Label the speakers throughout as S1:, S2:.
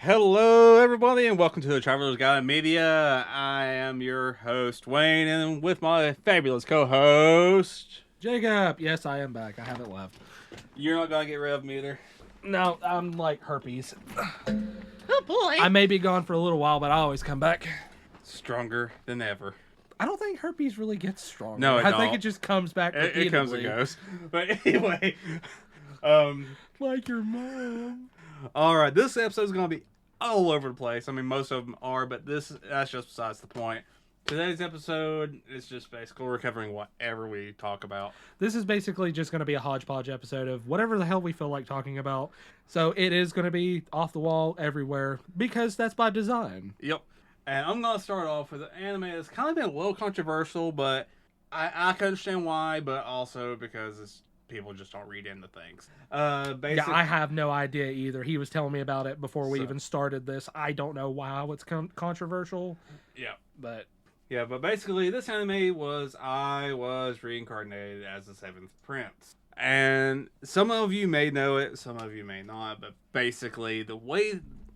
S1: Hello, everybody, and welcome to the Traveler's Guide Media. I am your host, Wayne, and with my fabulous co-host...
S2: Jacob! Yes, I am back. I haven't left.
S1: You're not gonna get rid of me either.
S2: No, I'm like herpes.
S3: Oh boy!
S2: I may be gone for a little while, but I always come back.
S1: Stronger than ever.
S2: I don't think herpes really gets stronger.
S1: No,
S2: I think it just comes back repeatedly.
S1: It comes and goes. But anyway,
S2: like your mom.
S1: Alright, this episode's gonna be all over the place. I mean, most of them are, but that's just besides the point. Today's episode is just basically we're covering whatever we talk about.
S2: This is basically just going to be a hodgepodge episode of whatever the hell we feel like talking about. So it is going to be off the wall everywhere because that's by design.
S1: Yep. And I'm going to start off with an anime that's kind of been a little controversial, but I can understand why, but also because people just don't read into things.
S2: Yeah, I have no idea either. He was telling me about it before we even started this. I don't know why it's controversial.
S1: Yeah.
S2: But
S1: basically this anime I was reincarnated as the seventh prince. And some of you may know it, some of you may not, but basically the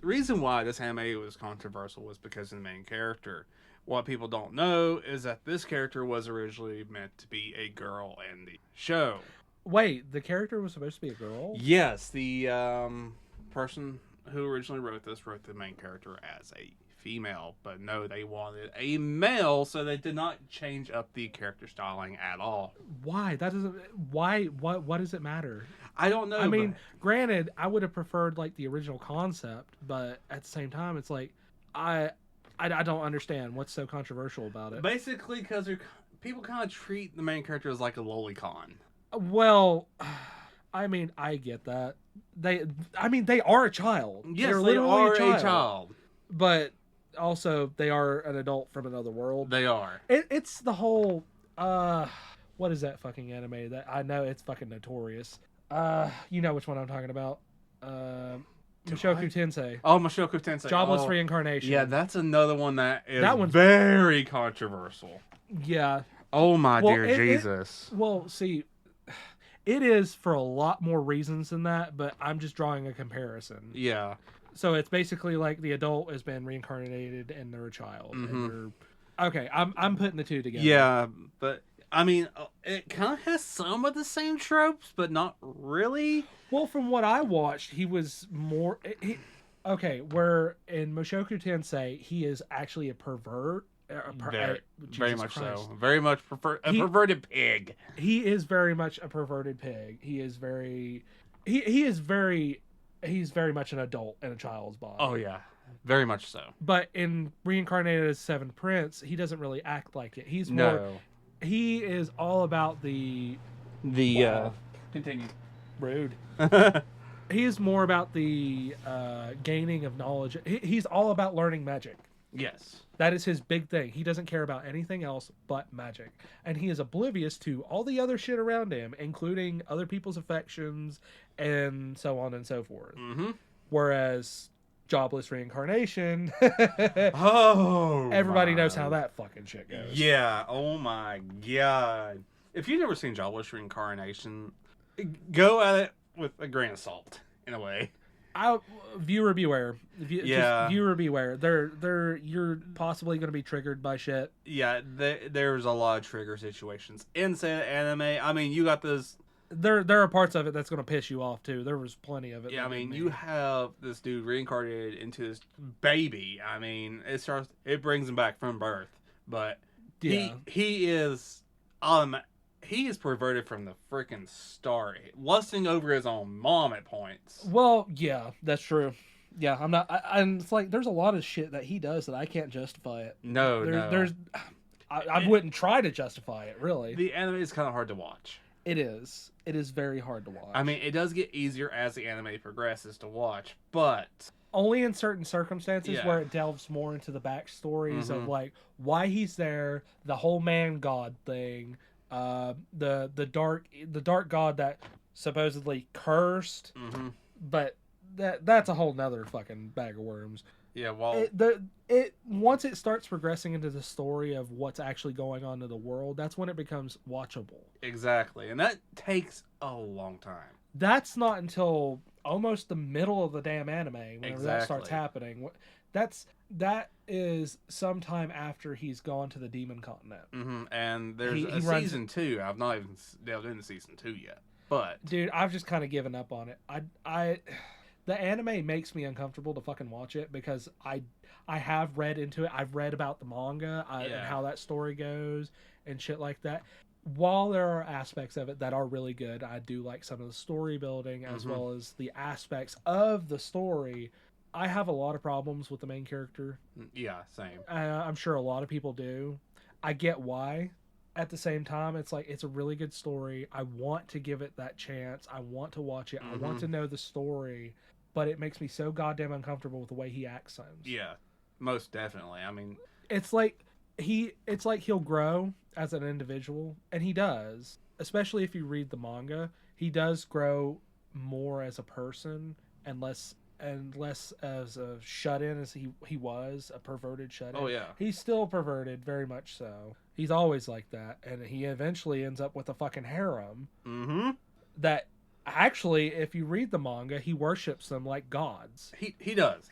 S1: reason why this anime was controversial was because of the main character. What people don't know is that this character was originally meant to be a girl in the show.
S2: wait, the character was supposed to be a girl?
S1: Yes, the person who originally wrote the main character as a female, but no, they wanted a male, so they did not change up the character styling at all.
S2: Why? That doesn't. Why? What does it matter?
S1: I don't know.
S2: I mean, granted, I would have preferred like the original concept, but at the same time, it's like I don't understand what's so controversial about it.
S1: Basically, because people kind of treat the main character as like a lolicon.
S2: Well, I mean, I get that. They are a child.
S1: Yes,
S2: They're
S1: they
S2: literally
S1: are a child.
S2: But also, they are an adult from another world.
S1: They are.
S2: It's the whole. What is that fucking anime that I know it's fucking notorious? You know which one I'm talking about. Mushoku Tensei.
S1: Oh, Mushoku Tensei.
S2: Jobless Reincarnation.
S1: Yeah, that's another one that one's very controversial.
S2: Yeah.
S1: Oh my dear Jesus.
S2: Well, see, it is for a lot more reasons than that, but I'm just drawing a comparison.
S1: Yeah.
S2: So it's basically like the adult has been reincarnated and they're a child.
S1: Mm-hmm.
S2: And okay, I'm putting the two together.
S1: Yeah, but I mean, it kind of has some of the same tropes, but not really.
S2: Well, from what I watched, he was more. Where in Mushoku Tensei, he is actually a pervert.
S1: Very much so. Very much a perverted pig.
S2: He is very much a perverted pig. He is very. He's very much an adult in a child's body.
S1: Oh yeah, very much so.
S2: But in Reincarnated as Seventh Prince, he doesn't really act like it. He's more.
S1: No.
S2: He is all about the.
S1: Continue.
S2: Rude. He is more about the gaining of knowledge. He's all about learning magic.
S1: Yes.
S2: That is his big thing. He doesn't care about anything else but magic. And he is oblivious to all the other shit around him, including other people's affections and so on and so forth.
S1: Mm-hmm.
S2: Whereas Jobless Reincarnation,
S1: everybody
S2: knows how that fucking shit goes.
S1: Yeah. Oh my god. If you've never seen Jobless Reincarnation, go at it with a grain of salt, in a way.
S2: Viewer beware.
S1: Yeah.
S2: Just viewer beware. You're possibly going to be triggered by shit.
S1: Yeah, there's a lot of trigger situations inside the anime. I mean, you got this.
S2: There are parts of it that's going to piss you off too. There was plenty of it.
S1: Yeah, I mean, you have this dude reincarnated into this baby. I mean, it brings him back from birth, but
S2: yeah.
S1: he is perverted from the freaking start, lusting over his own mom at points.
S2: Well, yeah, that's true. Yeah, I'm not. And it's like there's a lot of shit that he does that I can't justify it.
S1: No.
S2: I wouldn't try to justify it. Really,
S1: the anime is kind of hard to watch.
S2: It is. It is very hard to watch.
S1: I mean, it does get easier as the anime progresses to watch, but
S2: only in certain circumstances
S1: Yeah.
S2: where it delves more into the backstories of like why he's there, the whole man god thing, the dark god that supposedly cursed, but that's a whole nother fucking bag of worms.
S1: Yeah, well,
S2: it once it starts progressing into the story of what's actually going on in the world, that's when it becomes watchable.
S1: Exactly, and that takes a long time.
S2: That's not until almost the middle of the damn anime whenever that starts happening. That is sometime after he's gone to the Demon Continent.
S1: And there's a season 2. I've not even delved into season 2 yet. But
S2: dude, I've just kind of given up on it. The anime makes me uncomfortable to fucking watch it because I have read into it. I've read about the manga and how that story goes and shit like that. While there are aspects of it that are really good, I do like some of the story building as well as the aspects of the story. I have a lot of problems with the main character.
S1: Yeah, same.
S2: I'm sure a lot of people do. I get why. At the same time, it's like, it's a really good story. I want to give it that chance. I want to watch it. I want to know the story. But it makes me so goddamn uncomfortable with the way he acts sometimes.
S1: Yeah, most definitely. I mean,
S2: it's like he'll grow as an individual, and he does. Especially if you read the manga, he does grow more as a person and less as a shut-in as he was, a perverted shut-in.
S1: Oh yeah.
S2: He's still perverted, very much so. He's always like that, and he eventually ends up with a fucking harem. That actually, if you read the manga, he worships them like gods.
S1: He does.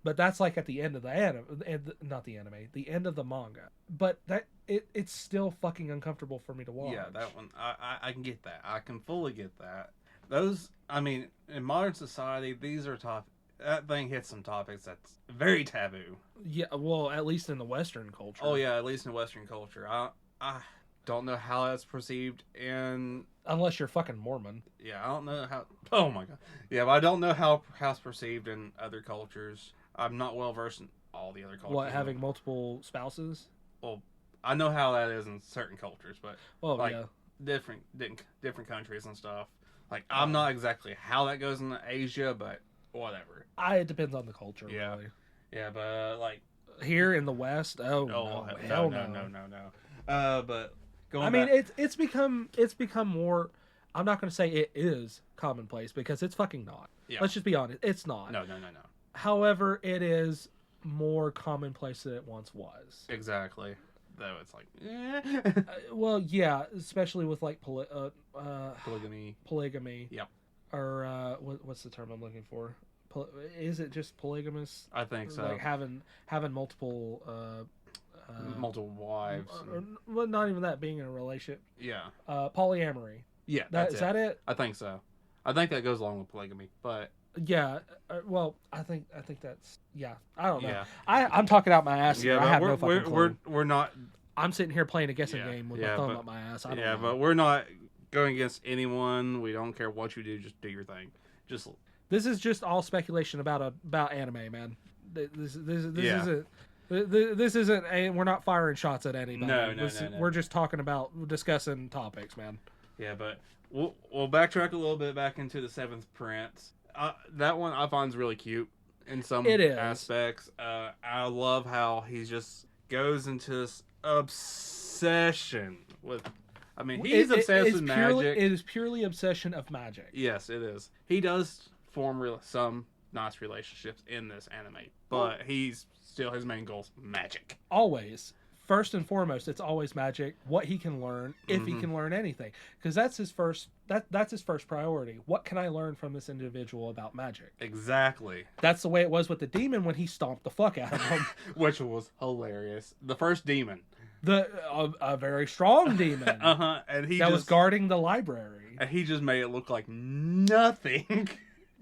S2: But that's like at the end of the anime, not the anime, the end of the manga. But that it's still fucking uncomfortable for me to watch.
S1: Yeah, that one I can get that. I can fully get that. Those, I mean, in modern society, these are that thing hits some topics that's very taboo.
S2: Yeah, well, at least in the Western culture.
S1: Oh yeah, at least in Western culture. I don't know how that's perceived in...
S2: Unless you're fucking Mormon.
S1: Yeah, I don't know how... Oh my god. Yeah, but I don't know how it's perceived in other cultures. I'm not well versed in all the other cultures.
S2: What, having multiple spouses?
S1: Well, I know how that is in certain cultures, but like
S2: yeah.
S1: different countries and stuff. Like, I'm not exactly how that goes in Asia, but whatever.
S2: It depends on the culture,
S1: yeah.
S2: really.
S1: Yeah, but like...
S2: Here in the West, hell no.
S1: But going
S2: I mean, it's become more... I'm not going to say it is commonplace, because it's fucking not. Yeah. Let's just be honest. It's not.
S1: No.
S2: However, it is more commonplace than it once was.
S1: Exactly. Though it's like...
S2: well, yeah, especially with like
S1: polygamy.
S2: Polygamy.
S1: Yep.
S2: Or what's the term I'm looking for? Is it just polygamous?
S1: I think so.
S2: Like having multiple
S1: multiple wives.
S2: Well, not even that, being in a relationship.
S1: Yeah.
S2: Polyamory.
S1: Yeah.
S2: Is that it?
S1: I think so. I think that goes along with polygamy, but...
S2: Yeah, well, I think that's... Yeah, I don't know.
S1: Yeah.
S2: I'm talking out my ass here.
S1: Yeah,
S2: I have no fucking clue.
S1: We're not...
S2: I'm sitting here playing a guessing game with my thumb up my ass. I don't know.
S1: But we're not going against anyone. We don't care what you do. Just do your thing. This
S2: is just all speculation about anime, man. This isn't... This isn't... We're not firing shots at anybody.
S1: No.
S2: We're just talking about discussing topics, man.
S1: Yeah, but we'll backtrack a little bit back into the Seventh Prince. That one I find is really cute in some aspects. I love how he just goes into this obsession with... I mean, he's obsessed with magic.
S2: It is purely obsession of magic.
S1: Yes, it is. He does form some nice relationships in this anime, but his main goal is magic.
S2: Always. First and foremost, it's always magic. What he can learn, if he can learn anything, because that's his first priority. What can I learn from this individual about magic?
S1: Exactly.
S2: That's the way it was with the demon when he stomped the fuck out of him,
S1: which was hilarious. The first demon,
S2: a very strong demon,
S1: and
S2: was guarding the library,
S1: and he just made it look like nothing.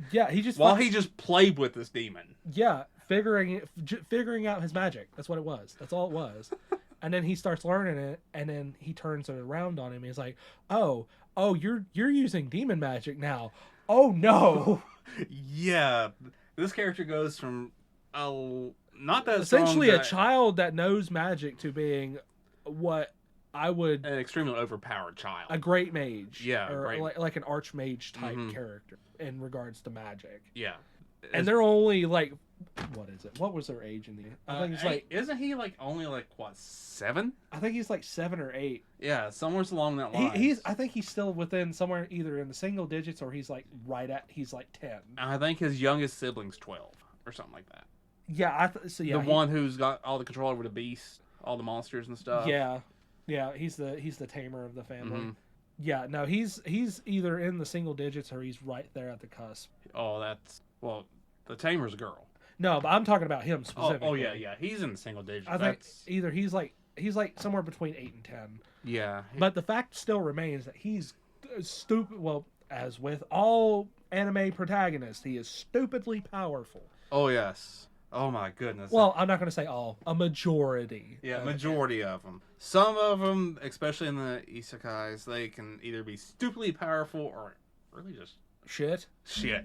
S2: Yeah, he just
S1: played with this demon.
S2: Yeah. Figuring out his magic. That's what it was. That's all it was. And then he starts learning it, and then he turns it around on him. He's like, "Oh, you're using demon magic now. Oh no."
S1: Yeah, this character goes from not that
S2: essentially a child that knows magic to being what I would
S1: an extremely overpowered child,
S2: a great mage,
S1: or
S2: like an archmage type character in regards to magic.
S1: Yeah,
S2: and they're only like. What is it? What was their age in the? I think it's
S1: isn't he only 7?
S2: I think he's 7 or 8.
S1: Yeah, somewhere along that line.
S2: I think he's still within somewhere either in the single digits or he's 10.
S1: I think his youngest sibling's 12 or something like that.
S2: Yeah,
S1: the one who's got all the control over the beast, all the monsters and stuff.
S2: Yeah, he's the tamer of the family. Yeah, no, he's either in the single digits or he's right there at the cusp.
S1: Oh, that's well, the Tamer's a girl.
S2: No, but I'm talking about him specifically.
S1: Oh yeah. He's in the single digits.
S2: I think either he's like somewhere between 8 and 10.
S1: Yeah.
S2: But the fact still remains that he's stupid. Well, as with all anime protagonists, he is stupidly powerful.
S1: Oh yes. Oh my goodness.
S2: Well, I'm not going to say all. A majority.
S1: Yeah, majority of them. Some of them, especially in the isekais, they can either be stupidly powerful or really just
S2: shit.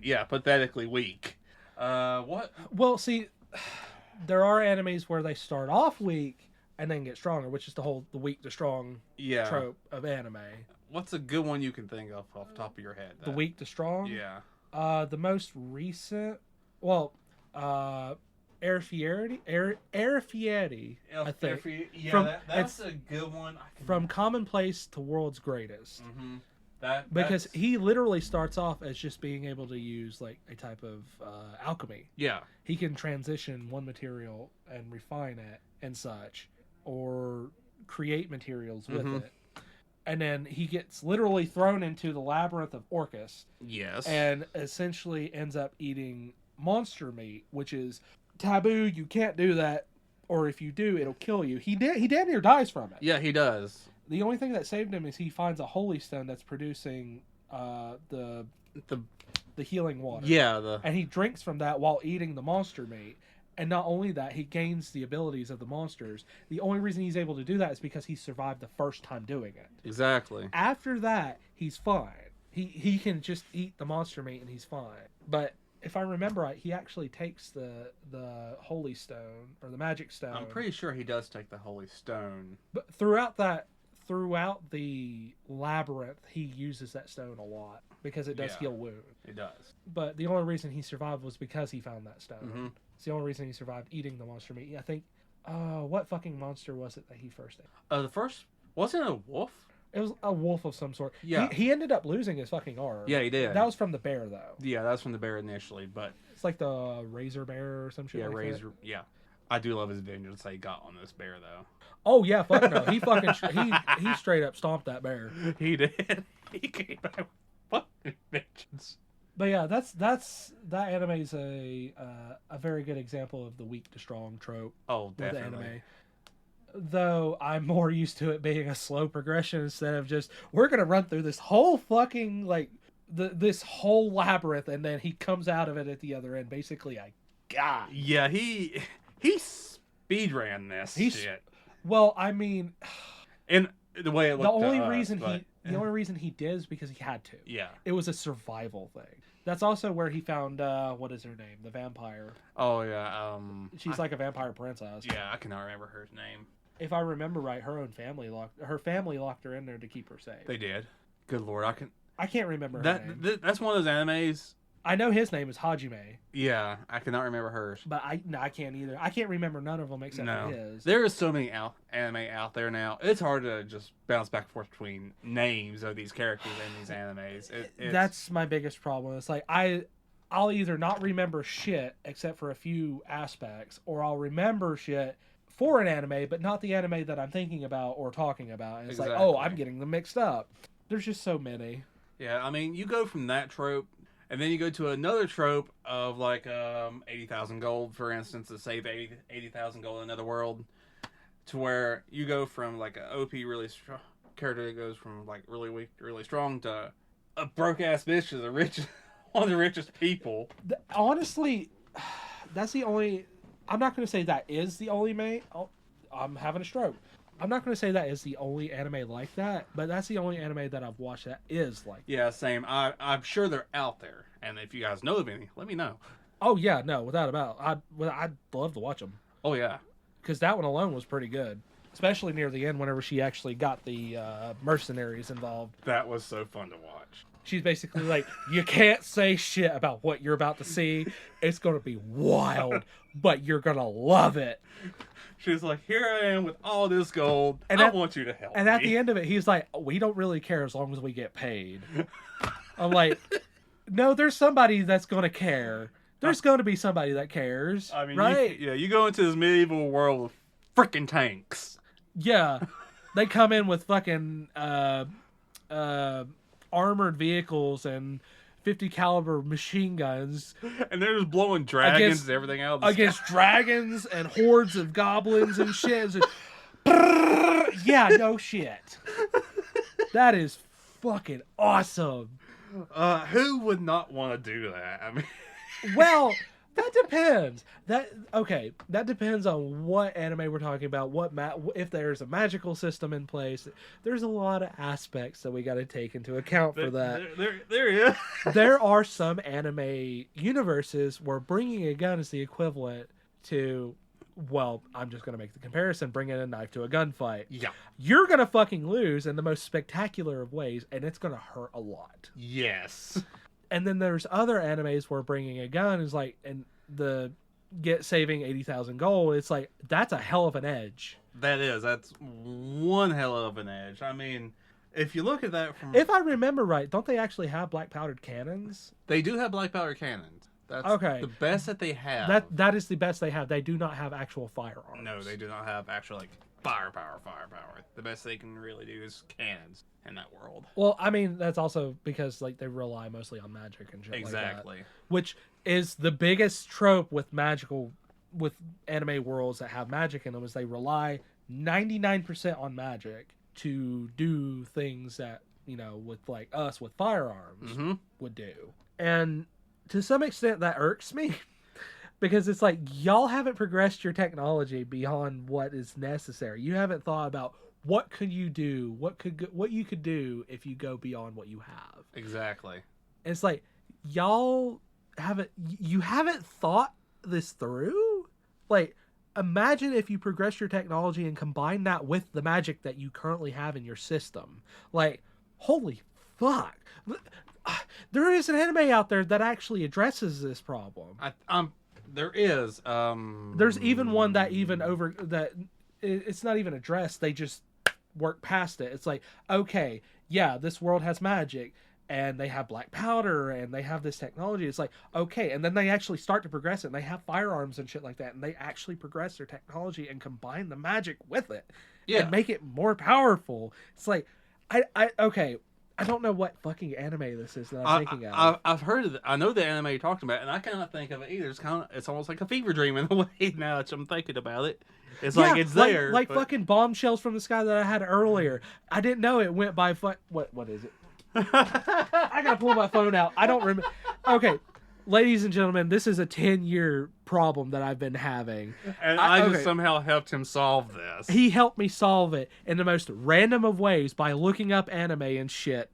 S1: Yeah, pathetically weak. What?
S2: Well, see, there are animes where they start off weak and then get stronger, which is the weak to strong trope of anime.
S1: What's a good one you can think of off the top of your head?
S2: The weak to strong?
S1: Yeah.
S2: The most recent, Air Fieri, I think.
S1: Yeah, that's a good one.
S2: From Commonplace to World's Greatest.
S1: Mm-hmm.
S2: Because he literally starts off as just being able to use like a type of alchemy.
S1: Yeah.
S2: He can transition one material and refine it and such, or create materials with it. And then he gets literally thrown into the labyrinth of Orcus.
S1: Yes.
S2: And essentially ends up eating monster meat, which is taboo. You can't do that, or if you do, it'll kill you. He damn near dies from it.
S1: Yeah, he does.
S2: The only thing that saved him is he finds a holy stone that's producing the healing water.
S1: Yeah,
S2: and he drinks from that while eating the monster meat. And not only that, he gains the abilities of the monsters. The only reason he's able to do that is because he survived the first time doing it.
S1: Exactly.
S2: After that, he's fine. He can just eat the monster meat and he's fine. But if I remember right, he actually takes the holy stone or the magic stone.
S1: I'm pretty sure he does take the holy stone.
S2: But throughout the labyrinth, he uses that stone a lot because it does heal wounds.
S1: It does.
S2: But the only reason he survived was because he found that stone.
S1: Mm-hmm.
S2: It's the only reason he survived eating the monster meat. I think, what fucking monster was it that he first ate?
S1: The first, wasn't it a wolf?
S2: It was a wolf of some sort.
S1: Yeah.
S2: He ended up losing his fucking arm.
S1: Yeah, he did.
S2: That was from the bear, though.
S1: Yeah, that was from the bear initially, but...
S2: It's like the razor bear or some shit like
S1: razor.
S2: that.
S1: Yeah. I do love his vengeance that he got on this bear, though.
S2: Oh, yeah, fuck no. He fucking... he straight up stomped that bear.
S1: He did. He came back with fucking vengeance.
S2: But yeah, that anime is a very good example of the weak to strong trope.
S1: Oh, definitely.
S2: With anime. Though I'm more used to it being a slow progression instead of just we're gonna run through this whole fucking this whole labyrinth and then he comes out of it at the other end. Basically, a god.
S1: Yeah, he speed ran this shit.
S2: Well, I mean,
S1: and the way it looked.
S2: The only reason he did is because he had to.
S1: Yeah.
S2: It was a survival thing. That's also where he found what is her name? The vampire.
S1: Oh yeah.
S2: She's like a vampire princess.
S1: Yeah, I cannot remember her name.
S2: If I remember right, her family locked her in there to keep her safe.
S1: They did. Good lord,
S2: I can't remember her name.
S1: That's one of those animes.
S2: I know his name is Hajime.
S1: Yeah, I cannot remember hers.
S2: But I can't either. I can't remember none of them except for his.
S1: There is so many anime out there now. It's hard to just bounce back and forth between names of these characters in these animes.
S2: That's my biggest problem. It's like I'll either not remember shit except for a few aspects, or I'll remember shit for an anime, but not the anime that I'm thinking about or talking about. And it's like, oh, I'm getting them mixed up. There's just so many.
S1: Yeah, I mean, you go from that trope, and then you go to another trope of like 80,000 gold, for instance, to save 80,000 gold in another world, to where you go from like an OP really strong character that goes from like really weak to really strong to a broke ass bitch to one of the richest people.
S2: Honestly, that's the only. I'm not going to say that is the only I'm having a stroke. I'm not going to say that is the only anime like that, but that's the only anime that I've watched that is like that.
S1: Yeah, same. I'm sure they're out there, and if you guys know of any, let me know.
S2: Oh yeah, no, without a doubt. I'd love to watch them.
S1: Oh yeah,
S2: because that one alone was pretty good, especially near the end whenever she actually got the mercenaries involved.
S1: That was so fun to watch.
S2: She's basically like, you can't say shit about what you're about to see. It's going to be wild, but you're going to love it.
S1: She's like, here I am with all this gold. And I want you to help me.
S2: And at the end of it, he's like, we don't really care as long as we get paid. I'm like, no, there's somebody that's going to care. There's going to be somebody that cares. I mean, right?
S1: You go into this medieval world of freaking tanks.
S2: Yeah. They come in with fucking... armored vehicles and 50 caliber machine guns
S1: And they're just blowing dragons
S2: Against-
S1: and everything out of the
S2: against
S1: sky.
S2: dragons and hordes of goblins and shit. It's just, yeah, no shit. That is fucking awesome.
S1: Who would not want to do that? I mean,
S2: Well, that depends. That depends on what anime we're talking about. If there's a magical system in place. There's a lot of aspects that we got to take into account for that.
S1: there is.
S2: There are some anime universes where bringing a gun is the equivalent to, well, I'm just going to make the comparison, bringing a knife to a gunfight.
S1: Yeah.
S2: You're going to fucking lose in the most spectacular of ways, and it's going to hurt a lot.
S1: Yes.
S2: And then there's other animes where bringing a gun is like, and saving 80,000 gold, it's like, that's a hell of an edge.
S1: That's one hell of an edge. I mean, if you look at that from...
S2: If I remember right, don't they actually have black powdered cannons?
S1: They do have black powder cannons. That's
S2: Okay.
S1: the best that they have.
S2: That is the best they have. They do not have actual firearms.
S1: No, they do not have actual, like, firepower. The best they can really do is cannons in that world.
S2: Well, I mean, that's also because like they rely mostly on magic and shit
S1: Exactly.
S2: like that. Which is the biggest trope with anime worlds that have magic in them, is they rely 99% on magic to do things that, you know, with like us with firearms would do. And to some extent that irks me. Because it's like, y'all haven't progressed your technology beyond what is necessary. You haven't thought about what could you do, what you could do if you go beyond what you have.
S1: Exactly.
S2: And it's like, y'all haven't thought this through? Like, imagine if you progress your technology and combine that with the magic that you currently have in your system. Like, holy fuck. There is an anime out there that actually addresses this problem.
S1: There is.
S2: There's even one that it's not even addressed. They just work past it. It's like, okay, yeah, this world has magic and they have black powder and they have this technology. It's like, okay, and then they actually start to progress it and they have firearms and shit like that, and they actually progress their technology and combine the magic with it and make it more powerful. It's like, okay, I don't know what fucking anime this is that I'm thinking of.
S1: I've heard of it. I know the anime you're talking about, and I cannot think of it either. It's almost like a fever dream in a way now that I'm thinking about it. It's like it's there.
S2: Like fucking bombshells from the sky that I had earlier. I didn't know it went by what is it? I gotta pull my phone out. I don't remember. Okay, ladies and gentlemen, this is a 10-year problem that I've been having.
S1: And I just somehow helped him solve this.
S2: He helped me solve it in the most random of ways by looking up anime and shit.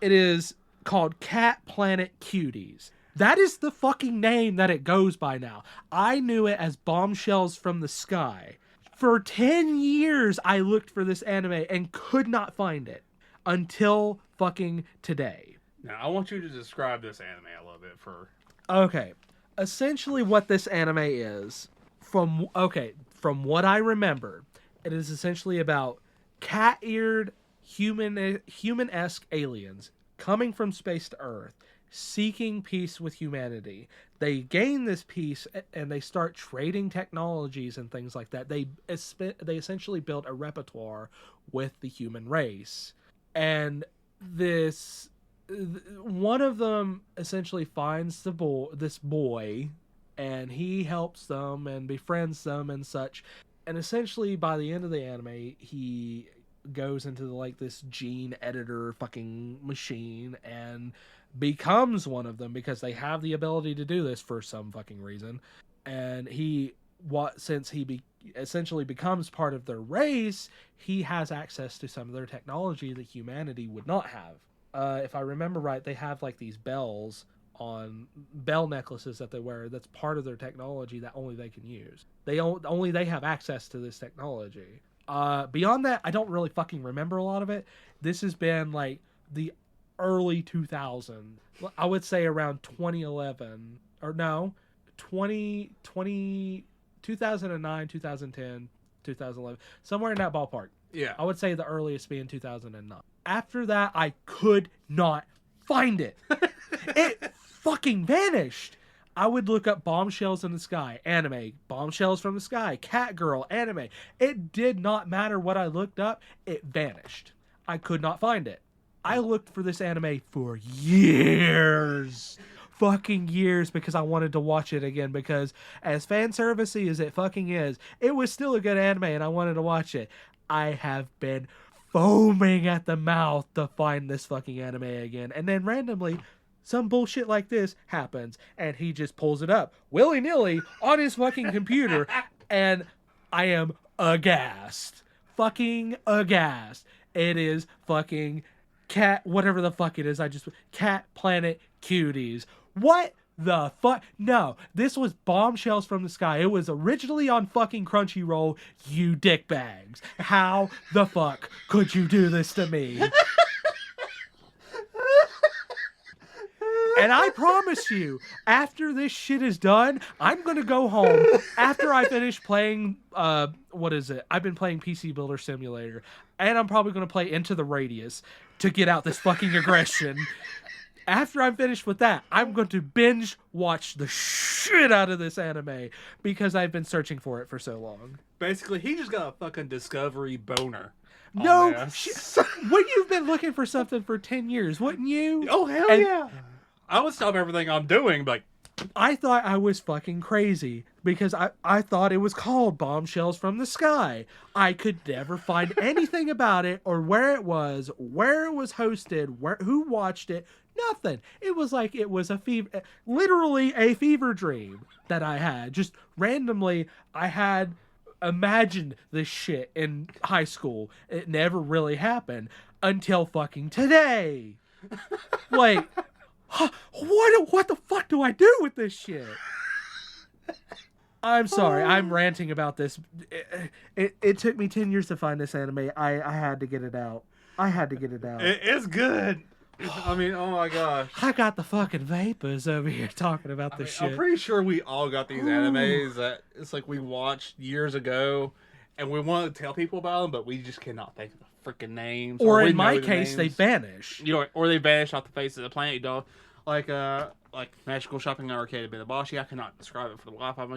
S2: It is called Cat Planet Cuties. That is the fucking name that it goes by now. I knew it as Bombshells from the Sky. For 10 years, I looked for this anime and could not find it until fucking today.
S1: Now, I want you to describe this anime a little bit for...
S2: Okay. Essentially what this anime is, from what I remember, it is essentially about cat-eared, human-esque aliens coming from space to Earth, seeking peace with humanity. They gain this peace and they start trading technologies and things like that. They essentially build a repertoire with the human race. And one of them essentially finds this boy, and he helps them and befriends them and such. And essentially by the end of the anime, he goes into this gene editor fucking machine and becomes one of them because they have the ability to do this for some fucking reason. And since he essentially becomes part of their race, he has access to some of their technology that humanity would not have. If I remember right, they have like these bell necklaces that they wear. That's part of their technology that only they can use. Only they have access to this technology. Beyond that, I don't really fucking remember a lot of it. This has been like the early 2000s. I would say around 2011 or no, 2009, 2010, 2011, somewhere in that ballpark.
S1: Yeah.
S2: I would say the earliest being 2009. After that, I could not find it. It fucking vanished. I would look up Bombshells in the Sky, anime, Bombshells from the Sky, Cat Girl, anime. It did not matter what I looked up. It vanished. I could not find it. I looked for this anime for years. Fucking years, because I wanted to watch it again, because as fan servicey as it fucking is, it was still a good anime and I wanted to watch it. I have been foaming at the mouth to find this fucking anime again, and then randomly some bullshit like this happens and he just pulls it up willy-nilly on his fucking computer, and I am aghast. Fucking aghast. It is fucking Cat, whatever the fuck it is. Cat Planet Cuties. What the fuck? No, this was Bombshells from the Sky. It was originally on fucking Crunchyroll, you dickbags. How the fuck could you do this to me? And I promise you, after this shit is done, I'm going to go home after I finish playing, what is it? I've been playing PC Builder Simulator, and I'm probably going to play Into the Radius to get out this fucking aggression. After I'm finished with that, I'm going to binge watch the shit out of this anime because I've been searching for it for so long.
S1: Basically, he just got a fucking Discovery boner.
S2: No, when you've been looking for something for 10 years, wouldn't you?
S1: Oh, hell yeah. I would stop everything I'm doing, like...
S2: I thought I was fucking crazy because I thought it was called Bombshells from the Sky. I could never find anything about it or where it was hosted, who watched it, nothing. It was like it was literally a fever dream that I had. Just randomly, I had imagined this shit in high school. It never really happened until fucking today. Like... What the fuck do I do with this shit? I'm sorry, I'm ranting about this. It took me 10 years to find this anime. I had to get it out.
S1: It's good. I mean, oh my gosh.
S2: I got the fucking vapors over here talking about this shit.
S1: I'm pretty sure we all got these animes that it's like we watched years ago and we want to tell people about them, but we just cannot think of the freaking names.
S2: Or in my case, they vanish.
S1: You know, or they vanish off the face of the planet. You know, like Magical Shopping Arcade Binabashi. I cannot describe it for the life of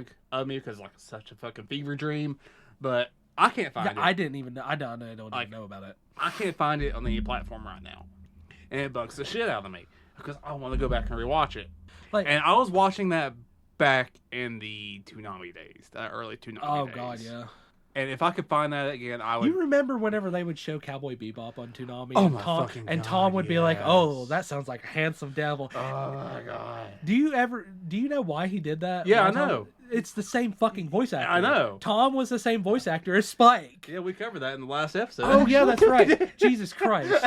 S1: me because like it's such a fucking fever dream. But I can't find it.
S2: I didn't even know. I don't even know about it.
S1: I can't find it on any platform right now, and it bugs the shit out of me because I want to go back and rewatch it. And I was watching that back in the Toonami days, the early Toonami days.
S2: Oh god, yeah.
S1: And if I could find that again, I would.
S2: You remember whenever they would show Cowboy Bebop on Toonami?
S1: Oh
S2: and
S1: my
S2: Tom,
S1: fucking
S2: and
S1: God,
S2: Tom would be like,
S1: yes.
S2: "Oh, that sounds like a handsome devil."
S1: Oh my god.
S2: Do you know why he did that?
S1: Yeah, I know.
S2: It's the same fucking voice actor.
S1: I know.
S2: Tom was the same voice actor as Spike.
S1: Yeah, we covered that in the last episode.
S2: Oh yeah, that's right. Jesus Christ.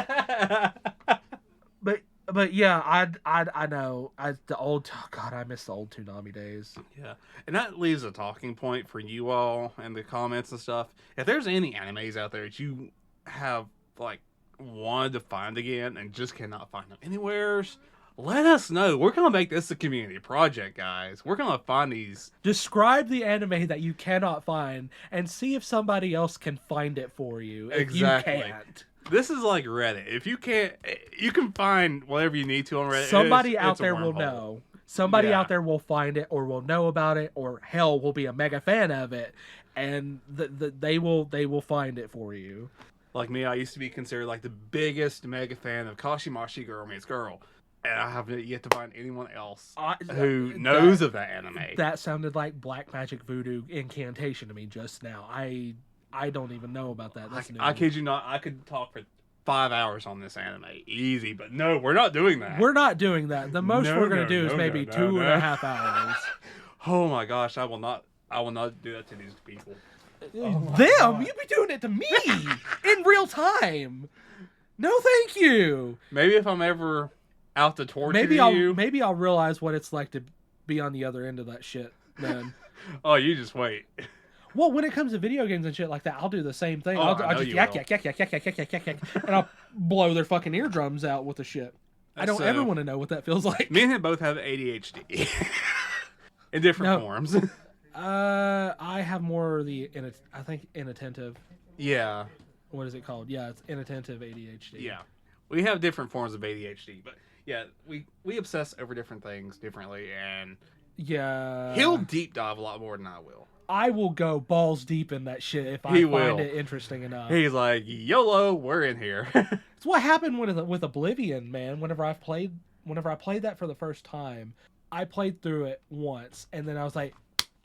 S2: But yeah, I know. I miss the old Toonami days.
S1: Yeah, and that leaves a talking point for you all in the comments and stuff. If there's any animes out there that you have like wanted to find again and just cannot find them anywhere, let us know. We're gonna make this a community project, guys. We're gonna find these.
S2: Describe the anime that you cannot find and see if somebody else can find it for you. If
S1: Exactly.
S2: You can't.
S1: This is like Reddit. If you can't, you can find whatever you need to on Reddit.
S2: Somebody out
S1: it's a
S2: there will
S1: wormhole.
S2: know. Somebody out there will find it or will know about it or hell will be a mega fan of it, and they will find it for you.
S1: Like me, I used to be considered like the biggest mega fan of Kashimashi Girl Meets Girl, and I haven't yet to find anyone else who knows of that anime.
S2: That sounded like black magic voodoo incantation to me just now. I don't even know about that. That's new.
S1: I kid you not, I could talk for 5 hours on this anime. Easy, but no, we're not doing that.
S2: We're not doing that. The most we're going to do is maybe 2.5 hours.
S1: Oh my gosh, I will not do that to these people.
S2: Them? You be doing it to me in real time. No, thank you.
S1: Maybe if I'm ever out to torture you.
S2: Maybe I'll realize what it's like to be on the other end of that shit then.
S1: Oh, you just wait.
S2: Well, when it comes to video games and shit like that, I'll do the same thing. I'll just yak, and I'll blow their fucking eardrums out with the shit. I don't ever want to know what that feels like.
S1: Me and him both have ADHD. In different forms.
S2: I have more of the, I think, inattentive.
S1: Yeah.
S2: What is it called? Yeah, it's inattentive ADHD.
S1: Yeah. We have different forms of ADHD, but yeah, we obsess over different things differently, and
S2: Yeah.
S1: He'll deep dive a lot more than I will.
S2: I will go balls deep in that shit if I
S1: He
S2: find
S1: will.
S2: it interesting enough.
S1: He's like, YOLO, we're in here.
S2: It's what happened with Oblivion, man. Whenever I played that for the first time, I played through it once, and then I was like,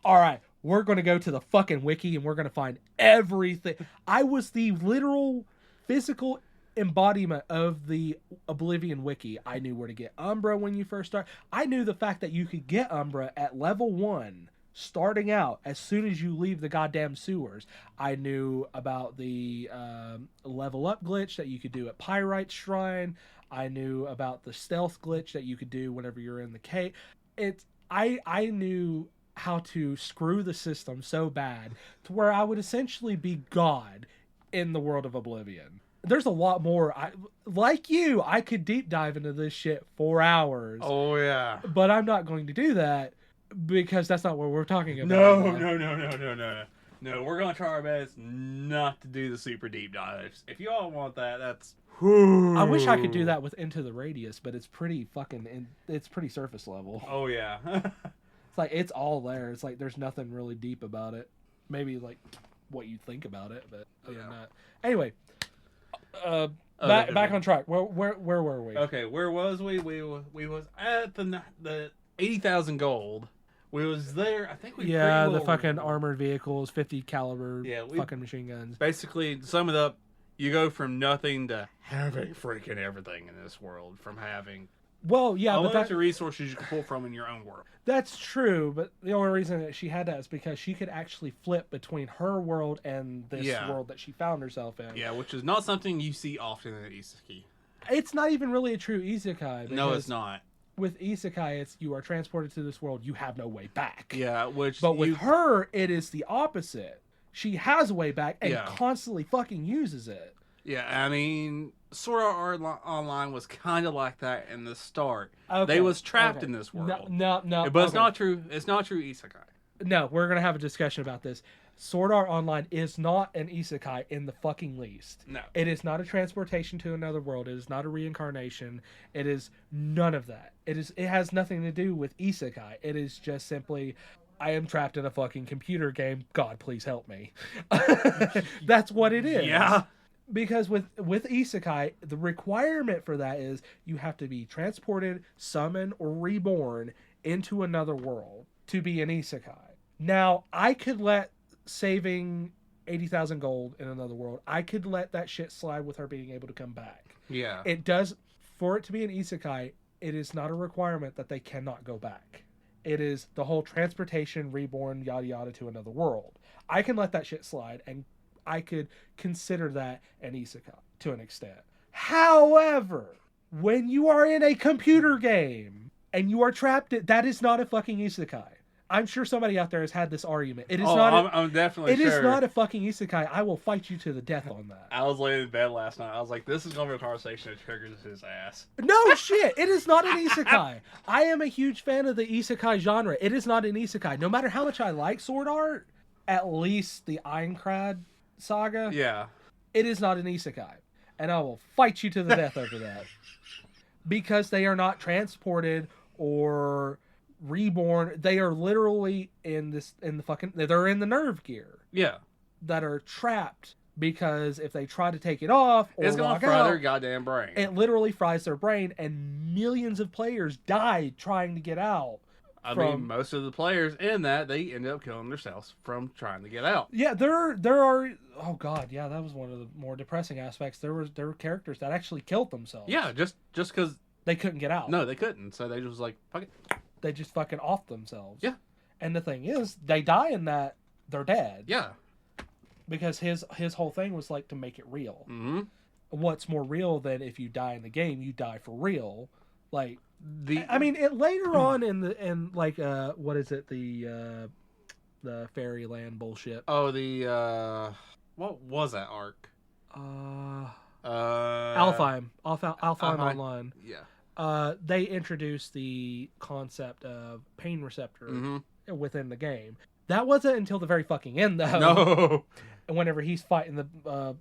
S2: all right, we're going to go to the fucking wiki, and we're going to find everything. I was the literal physical embodiment of the Oblivion wiki. I knew where to get Umbra when you first start. I knew the fact that you could get Umbra at level 1 starting out as soon as you leave the goddamn sewers. I knew about the level up glitch that you could do at Pyrite Shrine. I knew about the stealth glitch that you could do whenever you're in the cave. I knew how to screw the system so bad to where I would essentially be God in the world of Oblivion. There's a lot more. Like you, I could deep dive into this shit for hours.
S1: Oh, yeah.
S2: But I'm not going to do that because that's not what we're talking about.
S1: No, we're going to try our best not to do the super deep dives. If you all want that, that's...
S2: I wish I could do that with Into the Radius, but it's pretty it's pretty surface level.
S1: Oh, yeah.
S2: It's like, it's all there. It's like, there's nothing really deep about it. Maybe, like, what you think about it, but other than that. Anyway, back on track. Where were we?
S1: Okay, where was we? We was at the 80,000 gold. We was there. I think we
S2: the fucking armored vehicles, 50 caliber
S1: we
S2: fucking machine guns.
S1: Basically, to sum it up, you go from nothing to having freaking everything in this world. From having a bunch of resources you can pull from in your own world.
S2: That's true, but the only reason that she had that is because she could actually flip between her world and this world that she found herself in.
S1: Yeah, which is not something you see often in isekai.
S2: It's not even really a true isekai.
S1: No, it's not.
S2: With isekai, it's you are transported to this world, you have no way back.
S1: Yeah,
S2: but with her, it is the opposite. She has a way back and constantly fucking uses it.
S1: Yeah, I mean, Sword Art Online was kind of like that in the start.
S2: Okay,
S1: they was trapped in this world.
S2: No.
S1: But it's not true. It's not true isekai.
S2: No, we're going to have a discussion about this. Sword Art Online is not an isekai in the fucking least.
S1: No.
S2: It is not a transportation to another world. It is not a reincarnation. It is none of that. It has nothing to do with isekai. It is just simply, I am trapped in a fucking computer game. God, please help me. That's what it is.
S1: Yeah.
S2: Because with isekai, the requirement for that is you have to be transported, summoned, or reborn into another world to be an isekai. Now, I could let saving 80,000 gold in another world, I could let that shit slide with her being able to come back.
S1: Yeah.
S2: It does, for it to be an isekai, it is not a requirement that they cannot go back. It is the whole transportation, reborn, yada yada to another world. I can let that shit slide, and I could consider that an isekai to an extent. However, when you are in a computer game and you are trapped, that is not a fucking isekai. I'm sure somebody out there has had this argument. It is
S1: I'm definitely sure.
S2: It is not a fucking isekai. I will fight you to the death on that.
S1: I was laying in bed last night. I was like, this is going to be a conversation that triggers his ass.
S2: No shit. It is not an isekai. I am a huge fan of the isekai genre. It is not an isekai. No matter how much I like Sword Art, at least the Aincrad saga,
S1: yeah,
S2: it is not an isekai. And I will fight you to the death over that. Because they are not transported or reborn. They are literally they're in the nerve gear.
S1: Yeah.
S2: That are trapped because if they try to take it off or
S1: it's gonna fry their goddamn brain.
S2: It literally fries their brain, and millions of players died trying to get out.
S1: I mean, most of the players in that, they end up killing themselves from trying to get out.
S2: Yeah, there are. Oh god, yeah, that was one of the more depressing aspects. There were characters that actually killed themselves.
S1: Yeah, just because
S2: they couldn't get out.
S1: No, they couldn't. So they just was like, fuck it.
S2: They just fucking offed themselves.
S1: Yeah.
S2: And the thing is, they die in that, they're dead.
S1: Yeah.
S2: Because his whole thing was like to make it real.
S1: Mm-hmm.
S2: What's more real than if you die in the game, you die for real? Like later on what is it, the Fairyland bullshit?
S1: Oh, what was that arc?
S2: Alfheim Online.
S1: Yeah.
S2: They introduced the concept of pain receptor within the game. That wasn't until the very fucking end, though.
S1: No.
S2: Whenever he's fighting the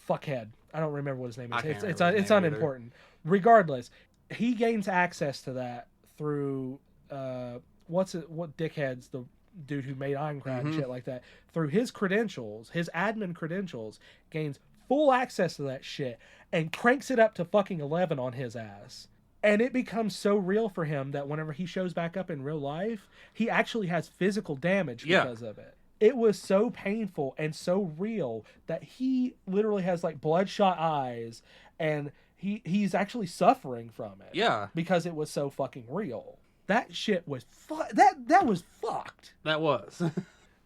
S2: fuckhead, I don't remember what his name is. It's unimportant. Regardless, he gains access to that through what dickheads, the dude who made Aincrad and shit like that, through his credentials, his admin credentials, gains full access to that shit and cranks it up to fucking 11 on his ass. And it becomes so real for him that whenever he shows back up in real life, he actually has physical damage because of it. It was so painful and so real that he literally has like bloodshot eyes, and he's actually suffering from it.
S1: Yeah.
S2: Because it was so fucking real. That shit was that was fucked.
S1: That was.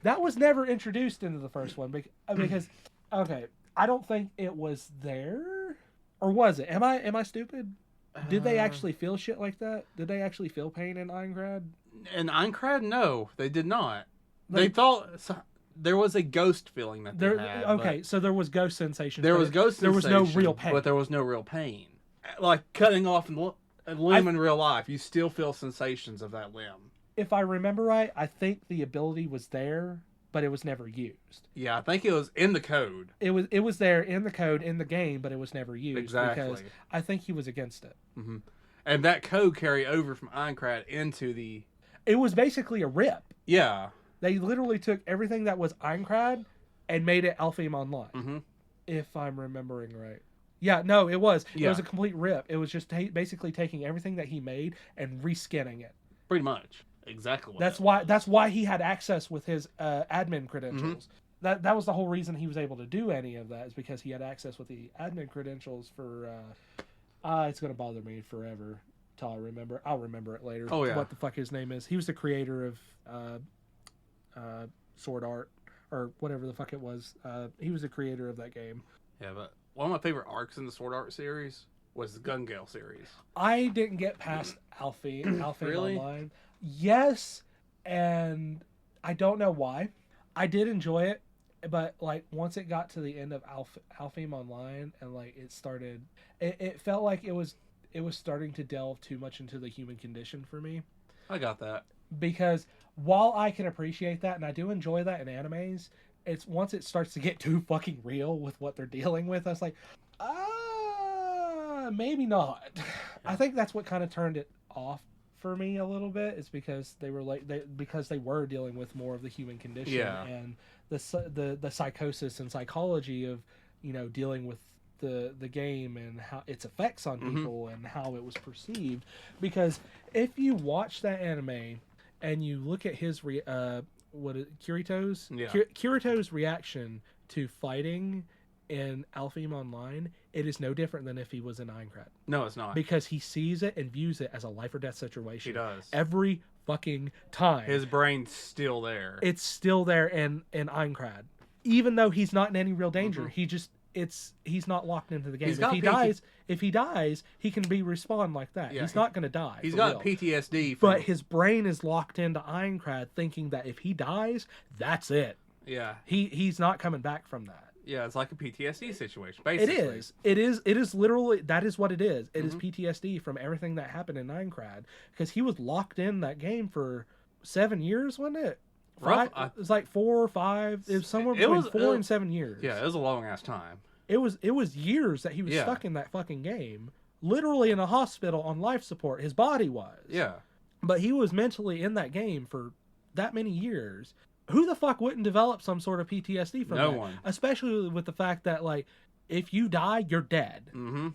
S2: That was never introduced into the first one because okay, I don't think it was there, or was it? Am I stupid? Did they actually feel shit like that? Did they actually feel pain in Aincrad?
S1: In Aincrad, no, they did not. They thought there was a ghost feeling that they had.
S2: Okay, so there was ghost sensation.
S1: There was ghost sensation.
S2: There was no real pain.
S1: But there was no real pain. Like cutting off a limb in real life, you still feel sensations of that limb.
S2: If I remember right, I think the ability was there, but it was never used.
S1: Yeah, I think it was in the code.
S2: It was there in the code in the game, but it was never used.
S1: Exactly.
S2: Because I think he was against it.
S1: Mm-hmm. And that code carried over from Aincrad into the...
S2: It was basically a rip.
S1: Yeah.
S2: They literally took everything that was Aincrad and made it Alfheim Online.
S1: Mm-hmm.
S2: If I'm remembering right. Yeah, no, it was.
S1: Yeah.
S2: It was a complete rip. It was just basically taking everything that he made and reskinning it.
S1: Pretty much. Exactly.
S2: That's why he had access with his admin credentials. Mm-hmm. That was the whole reason he was able to do any of that, is because he had access with the admin credentials for... it's going to bother me forever till I remember. I'll remember it later.
S1: Oh, yeah.
S2: What the fuck his name is. He was the creator of Sword Art, or whatever the fuck it was. He was the creator of that game.
S1: Yeah, but one of my favorite arcs in the Sword Art series was the Gun Gale series.
S2: I didn't get past Alfheim
S1: Really?
S2: Online. Yes, and I don't know why. I did enjoy it, but like once it got to the end of Alfheim Online and like it started, it felt like it was starting to delve too much into the human condition for me.
S1: I got that.
S2: Because while I can appreciate that, and I do enjoy that in animes, it's once it starts to get too fucking real with what they're dealing with, I was like, maybe not. I think that's what kind of turned it off for me a little bit, is because they were dealing with more of the human condition and the psychosis and psychology of, you know, dealing with the game and how its effects on people and how it was perceived. Because if you watch that anime and you look at his Kirito's reaction to fighting in Alfheim Online, it is no different than if he was in Aincrad.
S1: No, it's not.
S2: Because he sees it and views it as a life or death situation.
S1: He does.
S2: Every fucking time.
S1: His brain's still there.
S2: It's still there in Aincrad. Even though he's not in any real danger. He's not locked into the game. If he dies, he can be respawned like that. Yeah, he's not going to die.
S1: He's got PTSD.
S2: But his brain is locked into Aincrad, thinking that if he dies, that's it.
S1: Yeah.
S2: He's not coming back from that.
S1: Yeah, it's like a PTSD situation, basically.
S2: It is literally, that is what it is. It is PTSD from everything that happened in Aincrad. Because he was locked in that game for 7 years, wasn't it? It was like 4 or 5. It was somewhere between 4 and 7 years.
S1: Yeah, it was a long ass time.
S2: It was years that he was stuck in that fucking game. Literally in a hospital on life support. His body was.
S1: Yeah. But
S2: he was mentally in that game for that many years. Who the fuck wouldn't develop some sort of PTSD from that?
S1: No one.
S2: Especially with the fact that, like, if you die, you're dead.
S1: Mm-hmm.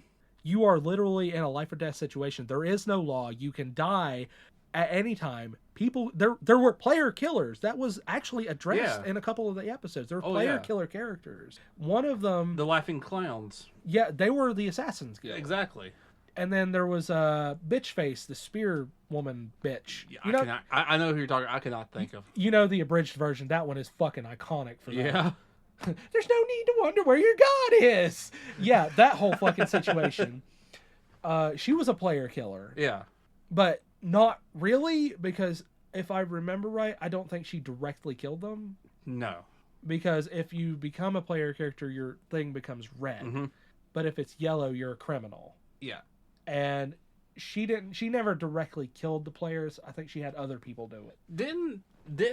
S2: You are literally in a life or death situation. There is no law. You can die at any time. People, there were player killers. That was actually addressed in a couple of the episodes. There were player killer characters. One of them,
S1: the Laughing Clowns.
S2: Yeah, they were the Assassins Guild.
S1: Exactly.
S2: And then there was Bitch Face, the spear woman bitch.
S1: Yeah, I know who you're talking. I cannot think of.
S2: You know the abridged version. That one is fucking iconic for that.
S1: Yeah.
S2: There's no need to wonder where your god is. Yeah, that whole fucking situation. She was a player killer.
S1: Yeah.
S2: But not really, because if I remember right, I don't think she directly killed them.
S1: No.
S2: Because if you become a player character, your thing becomes red. Mm-hmm. But if it's yellow, you're a criminal.
S1: Yeah.
S2: And she never directly killed the players. I think she had other people do it.
S1: Didn't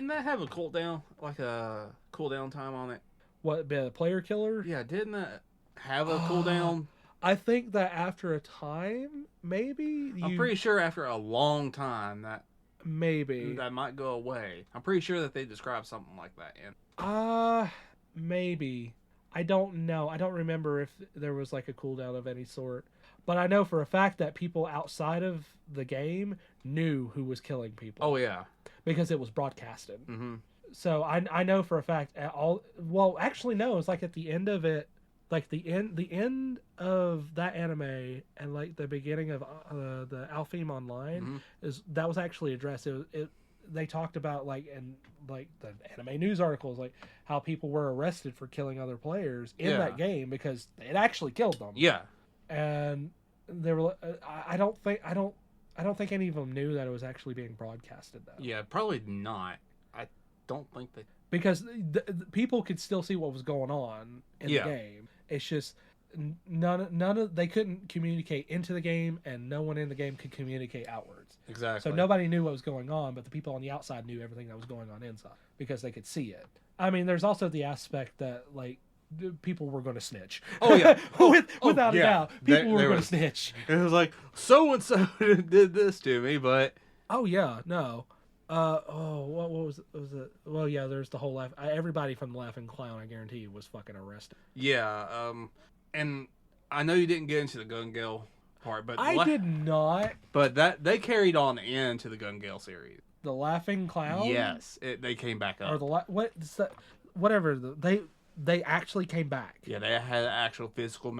S1: that have a cooldown, like a cooldown time on it?
S2: What, the player killer?
S1: Yeah, didn't that have a cooldown?
S2: I think that after a time, maybe.
S1: I'm pretty sure after a long time that.
S2: Maybe.
S1: that might go away. I'm pretty sure that they described something like that in.
S2: Maybe. I don't know. I don't remember if there was like a cooldown of any sort. But I know for a fact that people outside of the game knew who was killing people.
S1: Oh yeah,
S2: because it was broadcasted.
S1: mm-hmm.
S2: So I know for a fact at all. Well, actually, no. It's like at the end of it, like the end of that anime and like the beginning of the Alfheim Online that was actually addressed. They talked about like the anime news articles, like how people were arrested for killing other players in that game because it actually killed them.
S1: Yeah,
S2: and they were. I don't think any of them knew that it was actually being broadcasted though.
S1: Yeah, probably not. I don't think they.
S2: Because the people could still see what was going on in the game. It's just none of they couldn't communicate into the game, and no one in the game could communicate outwards.
S1: Exactly.
S2: So nobody knew what was going on, but the people on the outside knew everything that was going on inside because they could see it. I mean, there's also the aspect that like people were going to snitch.
S1: Oh yeah,
S2: without a doubt, people were going to snitch.
S1: It was like so and so did this to me, but
S2: oh yeah, no. What was it? Well, yeah, there's the whole everybody from the Laughing Clown, I guarantee, was fucking arrested.
S1: Yeah, and I know you didn't get into the Gun Gale part, but
S2: I did not.
S1: But that they carried on into the Gun Gale series.
S2: The Laughing Clown.
S1: Yes, they came back up.
S2: Or whatever. They actually came back.
S1: Yeah, they had an actual physical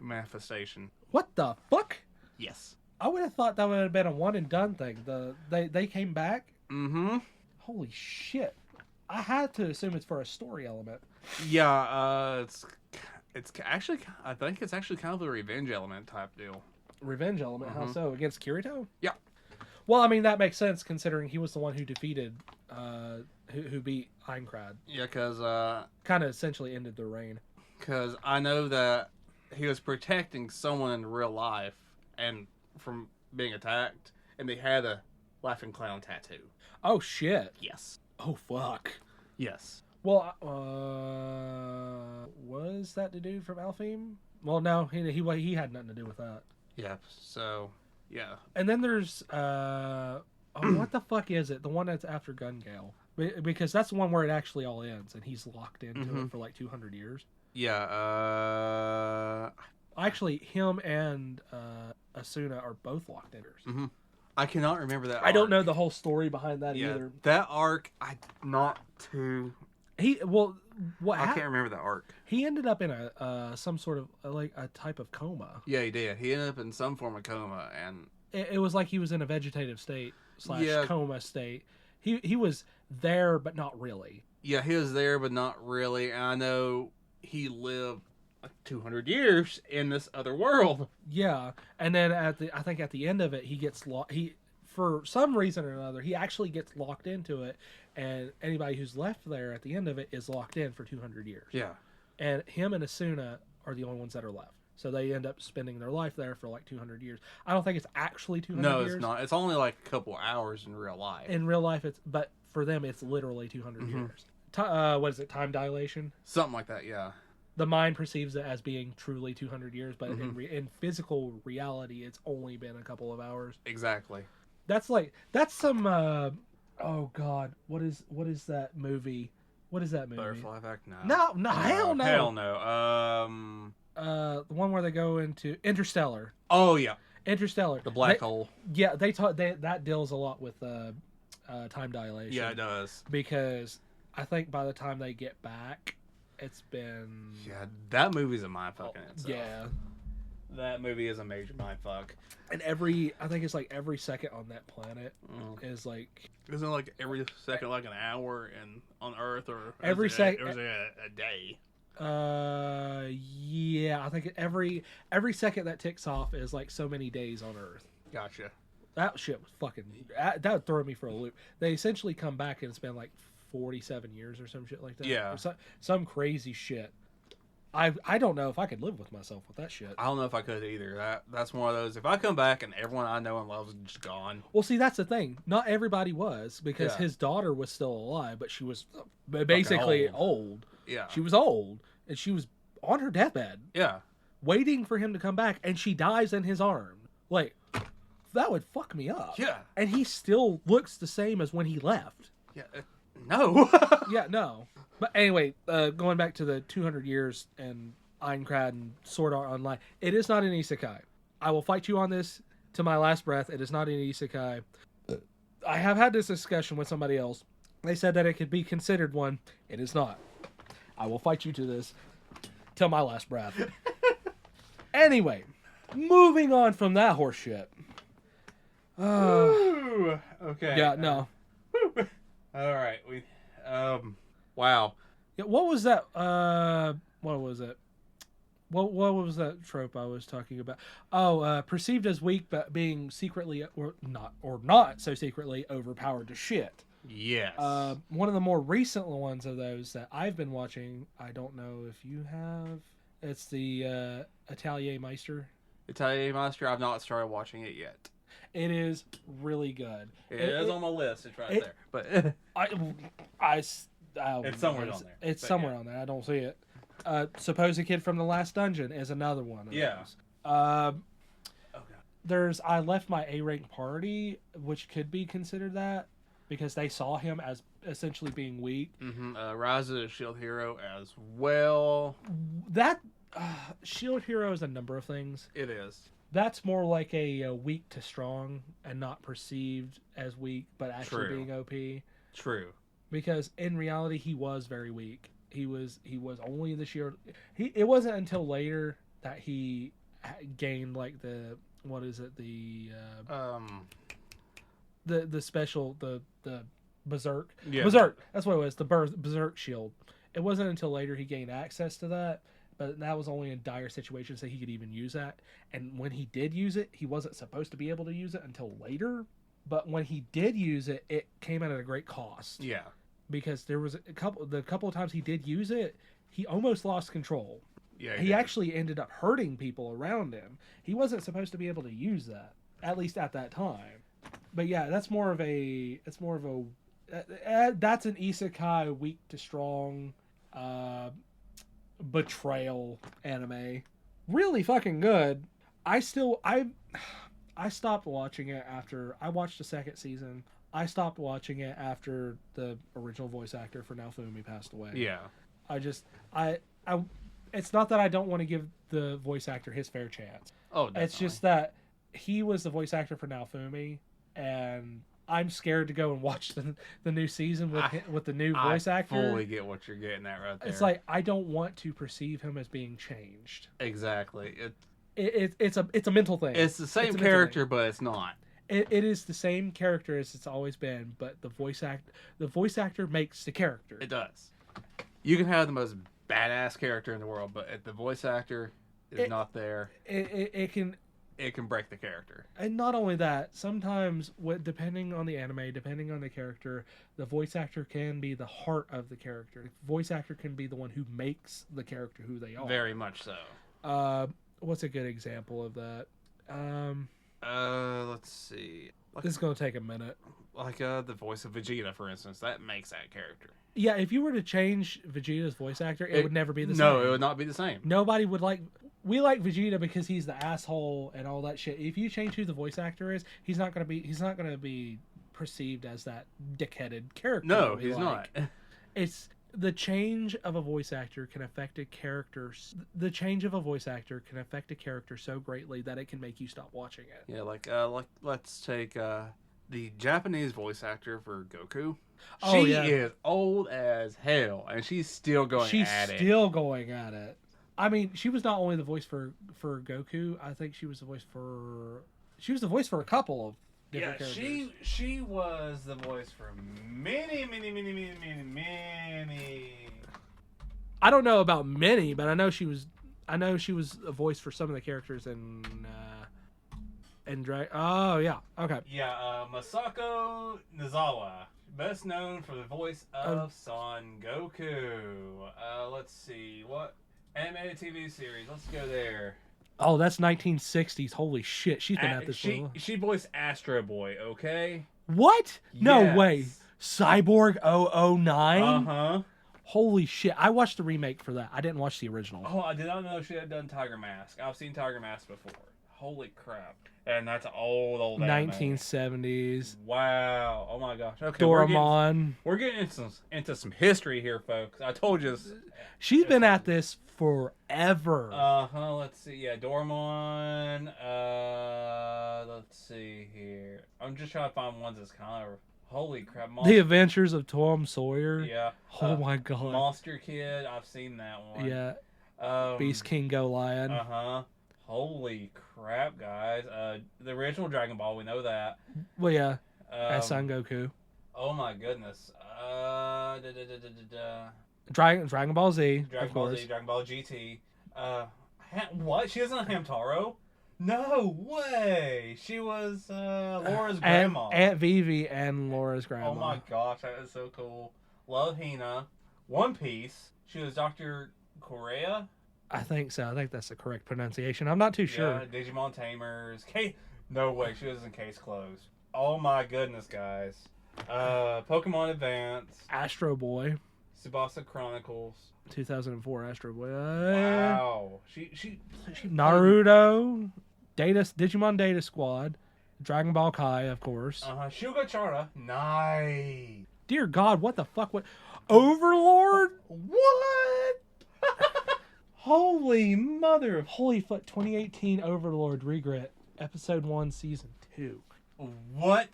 S1: manifestation.
S2: What the fuck?
S1: Yes.
S2: I would have thought that would have been a one and done thing. They came back.
S1: Mm-hmm.
S2: Holy shit! I had to assume it's for a story element.
S1: Yeah, it's actually, I think it's actually kind of a revenge element type deal.
S2: Revenge element? How so? Against Kirito?
S1: Yeah.
S2: Well, I mean that makes sense considering he was the one who defeated, who beat Aincrad.
S1: Yeah, because
S2: kind of essentially ended their reign.
S1: Because I know that he was protecting someone in real life and from being attacked, and they had a Laughing Clown tattoo.
S2: Oh shit!
S1: Yes.
S2: Oh fuck.
S1: Yes.
S2: Well, was that the dude from Alfheim? Well, no, he had nothing to do with that.
S1: Yeah. So, yeah.
S2: And then there's what the fuck is it? The one that's after Gun Gale, because that's the one where it actually all ends, and he's locked into it for like 200 years.
S1: Yeah.
S2: Actually, him and Asuna are both locked in.
S1: Mm-hmm. I cannot remember that.
S2: I don't know the whole story behind that either.
S1: That arc, I can't remember that arc.
S2: He ended up in a some sort of like a type of coma.
S1: Yeah, he did. He ended up in some form of coma, and
S2: it was like he was in a vegetative state / coma state. He was there, but not really.
S1: Yeah, he was there, but not really. And I know he lived 200 years in this other world.
S2: Yeah, and then I think at the end of it, he gets for some reason or another, he actually gets locked into it, and anybody who's left there at the end of it is locked in for 200 years.
S1: Yeah,
S2: and him and Asuna are the only ones that are left. So they end up spending their life there for like 200 years. I don't think it's actually 200 years.
S1: No, it's not. It's only like a couple hours in real life.
S2: In real life, but for them, it's literally 200 years. What is it? Time dilation?
S1: Something like that, yeah.
S2: The mind perceives it as being truly 200 years, but in physical reality, it's only been a couple of hours.
S1: Exactly.
S2: That's some. Oh God, what is that movie? What is that movie?
S1: Butterfly Effect?
S2: No, hell no.
S1: Hell no.
S2: The one where they go into Interstellar.
S1: Oh yeah.
S2: Interstellar.
S1: The black hole.
S2: Yeah, that deals a lot with time dilation.
S1: Yeah, it does.
S2: Because I think by the time they get back, it's been...
S1: Yeah, that movie's a mindfuck in itself.
S2: Yeah.
S1: That movie is a major mindfuck.
S2: And I think it's like every second on that planet is like...
S1: Isn't it like every second like an hour on Earth, or
S2: every second...
S1: Or is it a day?
S2: Yeah, I think every second that ticks off is like so many days on Earth.
S1: Gotcha.
S2: That shit was fucking... That would throw me for a loop. They essentially come back and it's been like 47 years or some shit like that.
S1: Yeah.
S2: Or some crazy shit. I don't know if I could live with myself with that shit.
S1: I don't know if I could either. That's one of those. If I come back and everyone I know and love is just gone.
S2: Well, see, that's the thing. Not everybody was, because his daughter was still alive, but she was basically old.
S1: Yeah.
S2: She was old, and she was on her deathbed.
S1: Yeah.
S2: Waiting for him to come back, and she dies in his arms. Like, would fuck me up.
S1: Yeah.
S2: And he still looks the same as when he left.
S1: Yeah. No.
S2: Yeah, no. But anyway, going back to the 200 years and Aincrad and Sword Art Online, it is not an isekai. I will fight you on this to my last breath. It is not an isekai. I have had this discussion with somebody else. They said that it could be considered one. It is not. I will fight you to this till my last breath. Anyway, moving on from that horse shit.
S1: Ooh, okay.
S2: Yeah, no.
S1: All right. Wow.
S2: Yeah, what was that? What was it? What was that trope I was talking about? Oh, perceived as weak, but being secretly or not so secretly overpowered to shit.
S1: Yes.
S2: One of the more recent ones of those that I've been watching. I don't know if you have. It's the Atelier Meister.
S1: Italian Monster. I've not started watching it yet.
S2: It is really good.
S1: It is on my list. It's right there. But
S2: it's
S1: somewhere on there.
S2: It's
S1: But
S2: somewhere on there. I don't see it. Supposed Kid from the Last Dungeon is another one. Of
S1: Yeah.
S2: those.
S1: oh god.
S2: There's I Left My A-Rank Party, which could be considered that because they saw him as essentially being weak.
S1: Mm-hmm. Rise of the Shield Hero as well.
S2: That Shield Hero is a number of things.
S1: It is.
S2: That's more like a weak to strong and not perceived as weak, but actually
S1: True.
S2: being OP.
S1: True.
S2: Because in reality, he was very weak. He was only the shield. It wasn't until later that he gained like the special the berserk.
S1: Yeah.
S2: Berserk. That's what it was. The berserk shield. It wasn't until later he gained access to that. But that was only in dire situations that he could even use that. And when he did use it, he wasn't supposed to be able to use it until later. But when he did use it, it came at a great cost.
S1: Yeah.
S2: Because there was the couple of times he did use it, he almost lost control.
S1: Yeah.
S2: He actually ended up hurting people around him. He wasn't supposed to be able to use that, at least at that time. But yeah, that's an isekai weak to strong betrayal anime. Really fucking good. I stopped watching it after I watched the second season. I stopped watching it after the original voice actor for Naofumi passed away.
S1: Yeah.
S2: It's not that I don't want to give the voice actor his fair chance.
S1: Oh, definitely.
S2: It's just that he was the voice actor for Naofumi, and I'm scared to go and watch the new season with the new voice actor.
S1: I fully get what you're getting at right there.
S2: It's like I don't want to perceive him as being changed.
S1: Exactly.
S2: It's a mental thing.
S1: It's the same character, but it's not.
S2: It is the same character as it's always been, but the voice actor makes the character.
S1: It does. You can have the most badass character in the world, but if the voice actor is not there,
S2: it can
S1: break the character.
S2: And not only that, sometimes depending on the anime, depending on the character, the voice actor can be the heart of the character. The voice actor can be the one who makes the character who they are.
S1: Very much so.
S2: What's a good example of that?
S1: Let's see.
S2: This is going to take a minute.
S1: Like the voice of Vegeta, for instance, that makes that character.
S2: Yeah, if you were to change Vegeta's voice actor, it would never be the same.
S1: No, it would not be the same.
S2: Nobody would like. We like Vegeta because he's the asshole and all that shit. If you change who the voice actor is, he's not gonna be perceived as that dickheaded character.
S1: No, he's not.
S2: It's the change of a voice actor can affect a character. The change of a voice actor can affect a character so greatly that it can make you stop watching it.
S1: Yeah, like let's take the Japanese voice actor for Goku.
S2: Oh,
S1: She
S2: yeah.
S1: is old as hell, and she's still going at it.
S2: She's still going at it. I mean, she was not only the voice for Goku. I think she was the voice for a couple of different characters.
S1: She was the voice for many.
S2: I don't know about many, but I know she was a voice for some of the characters in Oh yeah, okay.
S1: Yeah, Masako Nozawa, best known for the voice of Son Goku. Let's see, what animated TV series? Let's go there.
S2: Oh, that's 1960s. Holy shit, she's been at this for a while.
S1: She voiced Astro Boy, okay?
S2: What? No
S1: Yes.
S2: way. Cyborg 009?
S1: Uh-huh.
S2: Holy shit. I watched the remake for that. I didn't watch the original.
S1: Oh, I did not know she had done Tiger Mask. I've seen Tiger Mask before. Holy crap! And that's old anime.
S2: 1970s.
S1: Wow! Oh my gosh! Okay,
S2: Doraemon.
S1: we're getting into some history here, folks. I told you.
S2: She's been at this forever.
S1: Let's see. Yeah, Doraemon. Let's see here. I'm just trying to find ones that's kind of. Holy crap!
S2: The Adventures of Tom Sawyer.
S1: Yeah.
S2: Oh my god.
S1: Monster Kid. I've seen that one.
S2: Yeah. Beast King Go Lion.
S1: Holy crap, guys. The original Dragon Ball, we know that.
S2: Well, yeah. As Son Goku.
S1: Oh my goodness.
S2: Dragon Ball Z.
S1: Dragon Ball Z, Dragon Ball GT. What? She isn't a Hamtaro? No way! She was Laura's grandma.
S2: Aunt Vivi and Laura's grandma.
S1: Oh my gosh, that is so cool. Love Hina. One Piece. She was Dr. Correa.
S2: I think so. I think that's the correct pronunciation. I'm not too sure.
S1: Yeah, Digimon Tamers. No way, she was in Case Closed. Oh my goodness, guys. Pokemon Advance.
S2: Astro Boy.
S1: Tsubasa Chronicles.
S2: 2004 Astro Boy.
S1: Wow. She
S2: Naruto. Digimon Data Squad. Dragon Ball Kai, of course.
S1: Shuga Chara. Nice.
S2: Dear God, what the fuck? What? Overlord?
S1: What?
S2: Holy mother of holy fuck. 2018 Overlord Regret. Episode 1, Season 2.
S1: What?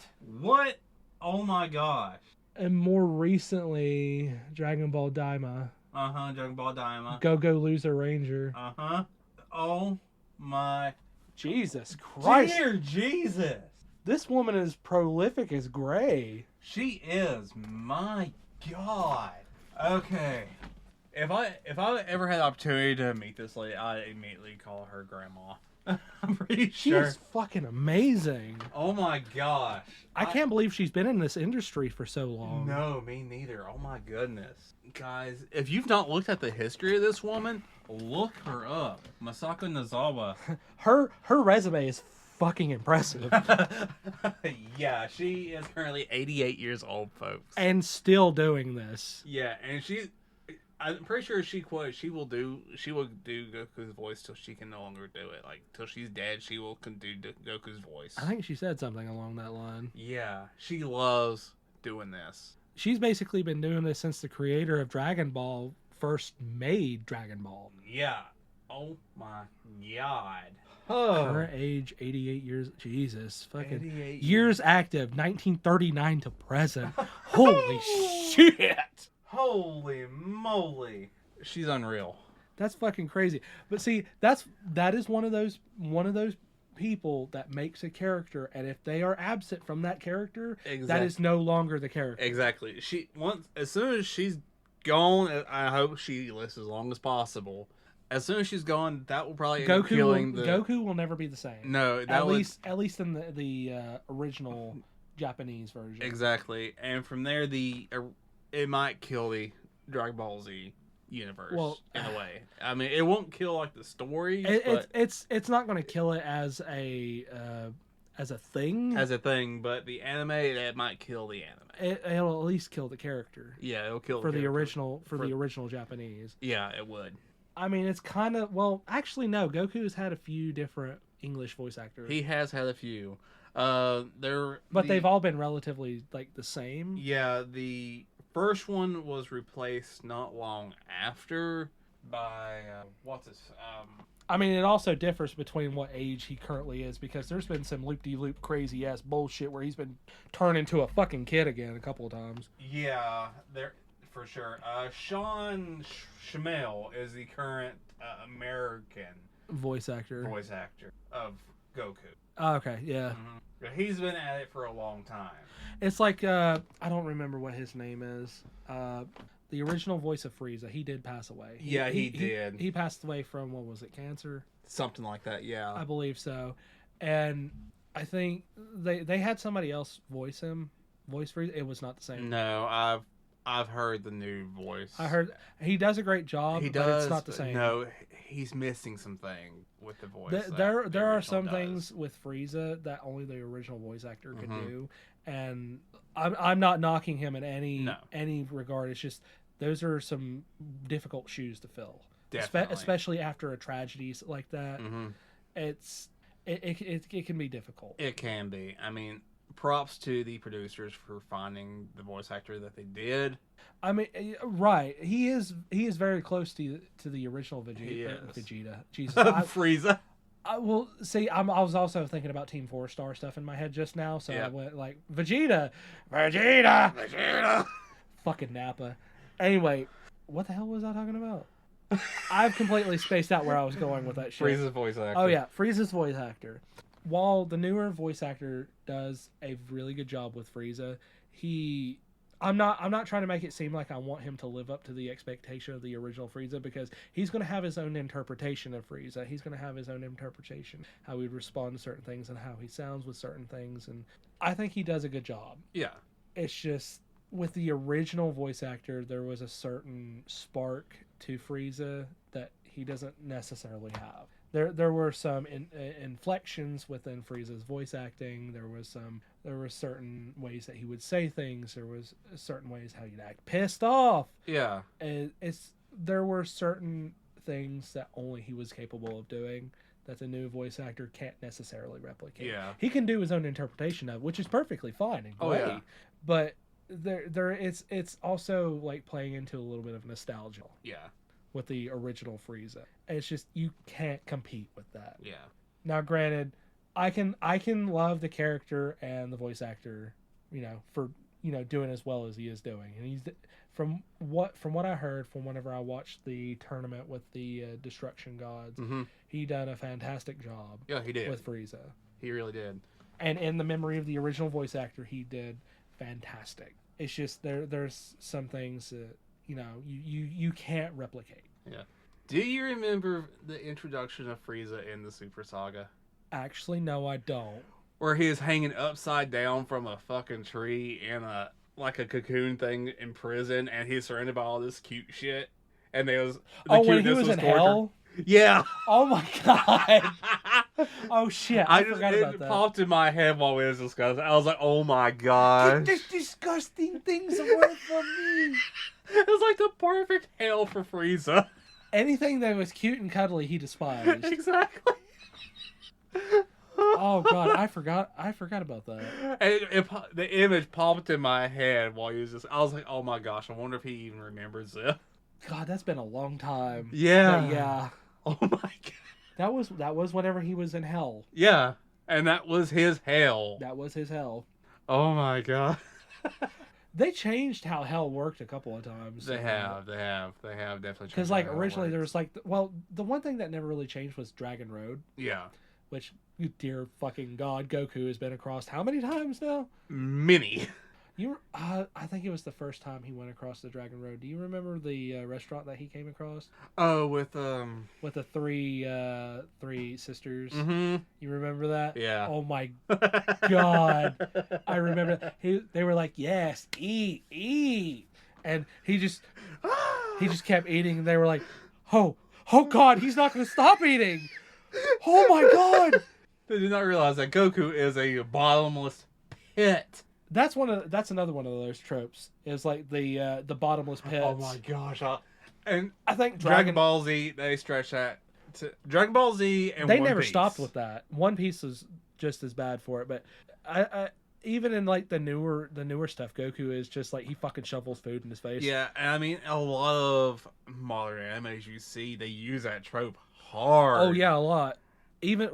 S1: Oh my gosh.
S2: And more recently, Dragon Ball Daima.
S1: Dragon Ball Daima.
S2: Go Loser Ranger.
S1: Oh my.
S2: Jesus Christ.
S1: Dear Jesus.
S2: This woman is prolific as Gray.
S1: She is. My God. Okay. If I ever had the opportunity to meet this lady, I'd immediately call her grandma. I'm pretty sure.
S2: She's fucking amazing.
S1: Oh my gosh.
S2: I can't believe she's been in this industry for so long.
S1: No, me neither. Oh my goodness. Guys, if you've not looked at the history of this woman, look her up. Masako Nozawa.
S2: Her resume is fucking impressive.
S1: Yeah, she is currently 88 years old, folks.
S2: And still doing this.
S1: Yeah, and I'm pretty sure she will do Goku's voice till she can no longer do it. Like till she's dead, she will do Goku's voice.
S2: I think she said something along that line.
S1: Yeah, she loves doing this.
S2: She's basically been doing this since the creator of Dragon Ball first made Dragon Ball.
S1: Yeah. Oh my God.
S2: Current age 88 years. Jesus, fucking
S1: 88
S2: years active 1939 to present. Holy shit.
S1: Holy moly. She's unreal.
S2: That's fucking crazy. But see, that is one of those people that makes a character, and if they are absent from that character, that is no longer the character.
S1: Exactly. As soon as she's gone, I hope she lives as long as possible. As soon as she's gone, that will probably end up killing
S2: Goku will never be the same.
S1: No,
S2: at least in the original Japanese version.
S1: Exactly. And from there, it might kill the Dragon Ball Z universe in a way. I mean, it won't kill like the story.
S2: It's not going to kill it as a thing.
S1: As a thing, but the anime, it might kill the anime.
S2: It'll at least kill the character.
S1: Yeah, it'll kill
S2: the original the original Japanese.
S1: Yeah, it would.
S2: I mean, it's kind of actually no. Goku's had a few different English voice actors.
S1: He has had a few.
S2: They've all been relatively like the same.
S1: Yeah, the first one was replaced not long after by
S2: I mean, it also differs between what age he currently is, because there's been some loop-de-loop crazy ass bullshit where he's been turned into a fucking kid again a couple of times.
S1: Yeah, there for sure. Sean Schemmel is the current American
S2: voice actor
S1: of Goku.
S2: Oh, okay, yeah.
S1: Mm-hmm. He's been at it for a long time.
S2: It's like I don't remember what his name is. The original voice of Frieza, he did pass away.
S1: He did.
S2: He passed away from, what was it, cancer?
S1: Something like that, yeah.
S2: I believe so. And I think they had somebody else voice Frieza. It was not the same.
S1: No, I've heard the new voice.
S2: I heard he does a great job, but it's not the same.
S1: No, he's missing something with the voice.
S2: There are some things with Frieza that only the original voice actor could do, and I'm not knocking him in any regard. It's just those are some difficult shoes to fill,
S1: Definitely.
S2: especially after a tragedy like that.
S1: Mm-hmm.
S2: It's It can be difficult.
S1: It can be. I mean, props to the producers for finding the voice actor that they did.
S2: I mean, right? He is very close to the original
S1: He is.
S2: Vegeta. Jesus,
S1: Frieza.
S2: I will see. I was also thinking about Team 4-Star stuff in my head just now, so I
S1: Yep.
S2: went like Vegeta, fucking Nappa. Anyway, what the hell was I talking about? I've completely spaced out where I was going with that shit.
S1: Frieza's voice actor.
S2: Oh yeah, Frieza's voice actor. While the newer voice actor does a really good job with Frieza, I'm not trying to make it seem like I want him to live up to the expectation of the original Frieza, because he's going to have his own interpretation of Frieza. He's going to have his own interpretation, how he would respond to certain things and how he sounds with certain things, and I think he does a good job.
S1: Yeah.
S2: It's just with the original voice actor, there was a certain spark to Frieza that he doesn't necessarily have. There were some inflections within Frieza's voice acting. There were certain ways that he would say things. There was certain ways how he'd act pissed off.
S1: Yeah.
S2: There were certain things that only he was capable of doing that the new voice actor can't necessarily replicate.
S1: Yeah.
S2: He can do his own interpretation of, which is perfectly fine and great.
S1: Oh, yeah.
S2: But it's also like playing into a little bit of nostalgia.
S1: Yeah.
S2: With the original Frieza. It's just, you can't compete with that.
S1: Yeah.
S2: Now, granted, I can love the character and the voice actor, for doing as well as he is doing. And he's from what I heard from whenever I watched the tournament with the Destruction Gods, he done a fantastic job.
S1: Yeah, he did.
S2: With Frieza.
S1: He really did.
S2: And in the memory of the original voice actor, he did fantastic. It's just there's some things that you can't replicate.
S1: Yeah. Do you remember the introduction of Frieza in the Super Saga?
S2: Actually, no, I don't.
S1: Where he is hanging upside down from a fucking tree in a cocoon thing in prison, and he's surrounded by all this cute shit. And there was
S2: when he was in hell.
S1: Yeah.
S2: Oh my god. Oh shit. I forgot about
S1: It
S2: that.
S1: popped in my head while we was discussing. I was like, oh my god.
S2: Get this disgusting things away from me.
S1: It was like the perfect hell for Frieza.
S2: Anything that was cute and cuddly, he despised.
S1: Exactly.
S2: Oh god, I forgot about that.
S1: And the image popped in my head while he was just. I was like, oh my gosh, I wonder if he even remembers it.
S2: God, that's been a long time.
S1: Yeah.
S2: But yeah.
S1: Oh my god.
S2: That was whenever he was in hell.
S1: Yeah, and that was his hell.
S2: That was his hell.
S1: Oh my god.
S2: They changed how hell worked a couple of times.
S1: They have definitely changed.
S2: Because like originally there was like, the one thing that never really changed was Dragon Road.
S1: Yeah.
S2: Which, dear fucking god, Goku has been across how many times now?
S1: Many.
S2: I think it was the first time he went across the Dragon Road. Do you remember the restaurant that he came across?
S1: Oh, with
S2: the three sisters.
S1: Mm-hmm.
S2: You remember that?
S1: Yeah.
S2: Oh my god, I remember. They were like, "Yes, eat," and he just kept eating. And they were like, "Oh god, he's not going to stop eating." Oh my god.
S1: They did not realize that Goku is a bottomless pit.
S2: That's another one of those tropes. Is like the bottomless pits.
S1: Oh my gosh! And
S2: I think
S1: Dragon Ball Z, they stretch that to Dragon Ball Z, and
S2: they
S1: One
S2: never
S1: Piece.
S2: stopped with that. One Piece is just as bad for it, but I even in like the newer stuff, Goku is just like he fucking shovels food in his face.
S1: Yeah, and I mean a lot of modern animes you see they use that trope hard.
S2: Oh yeah, a lot. Even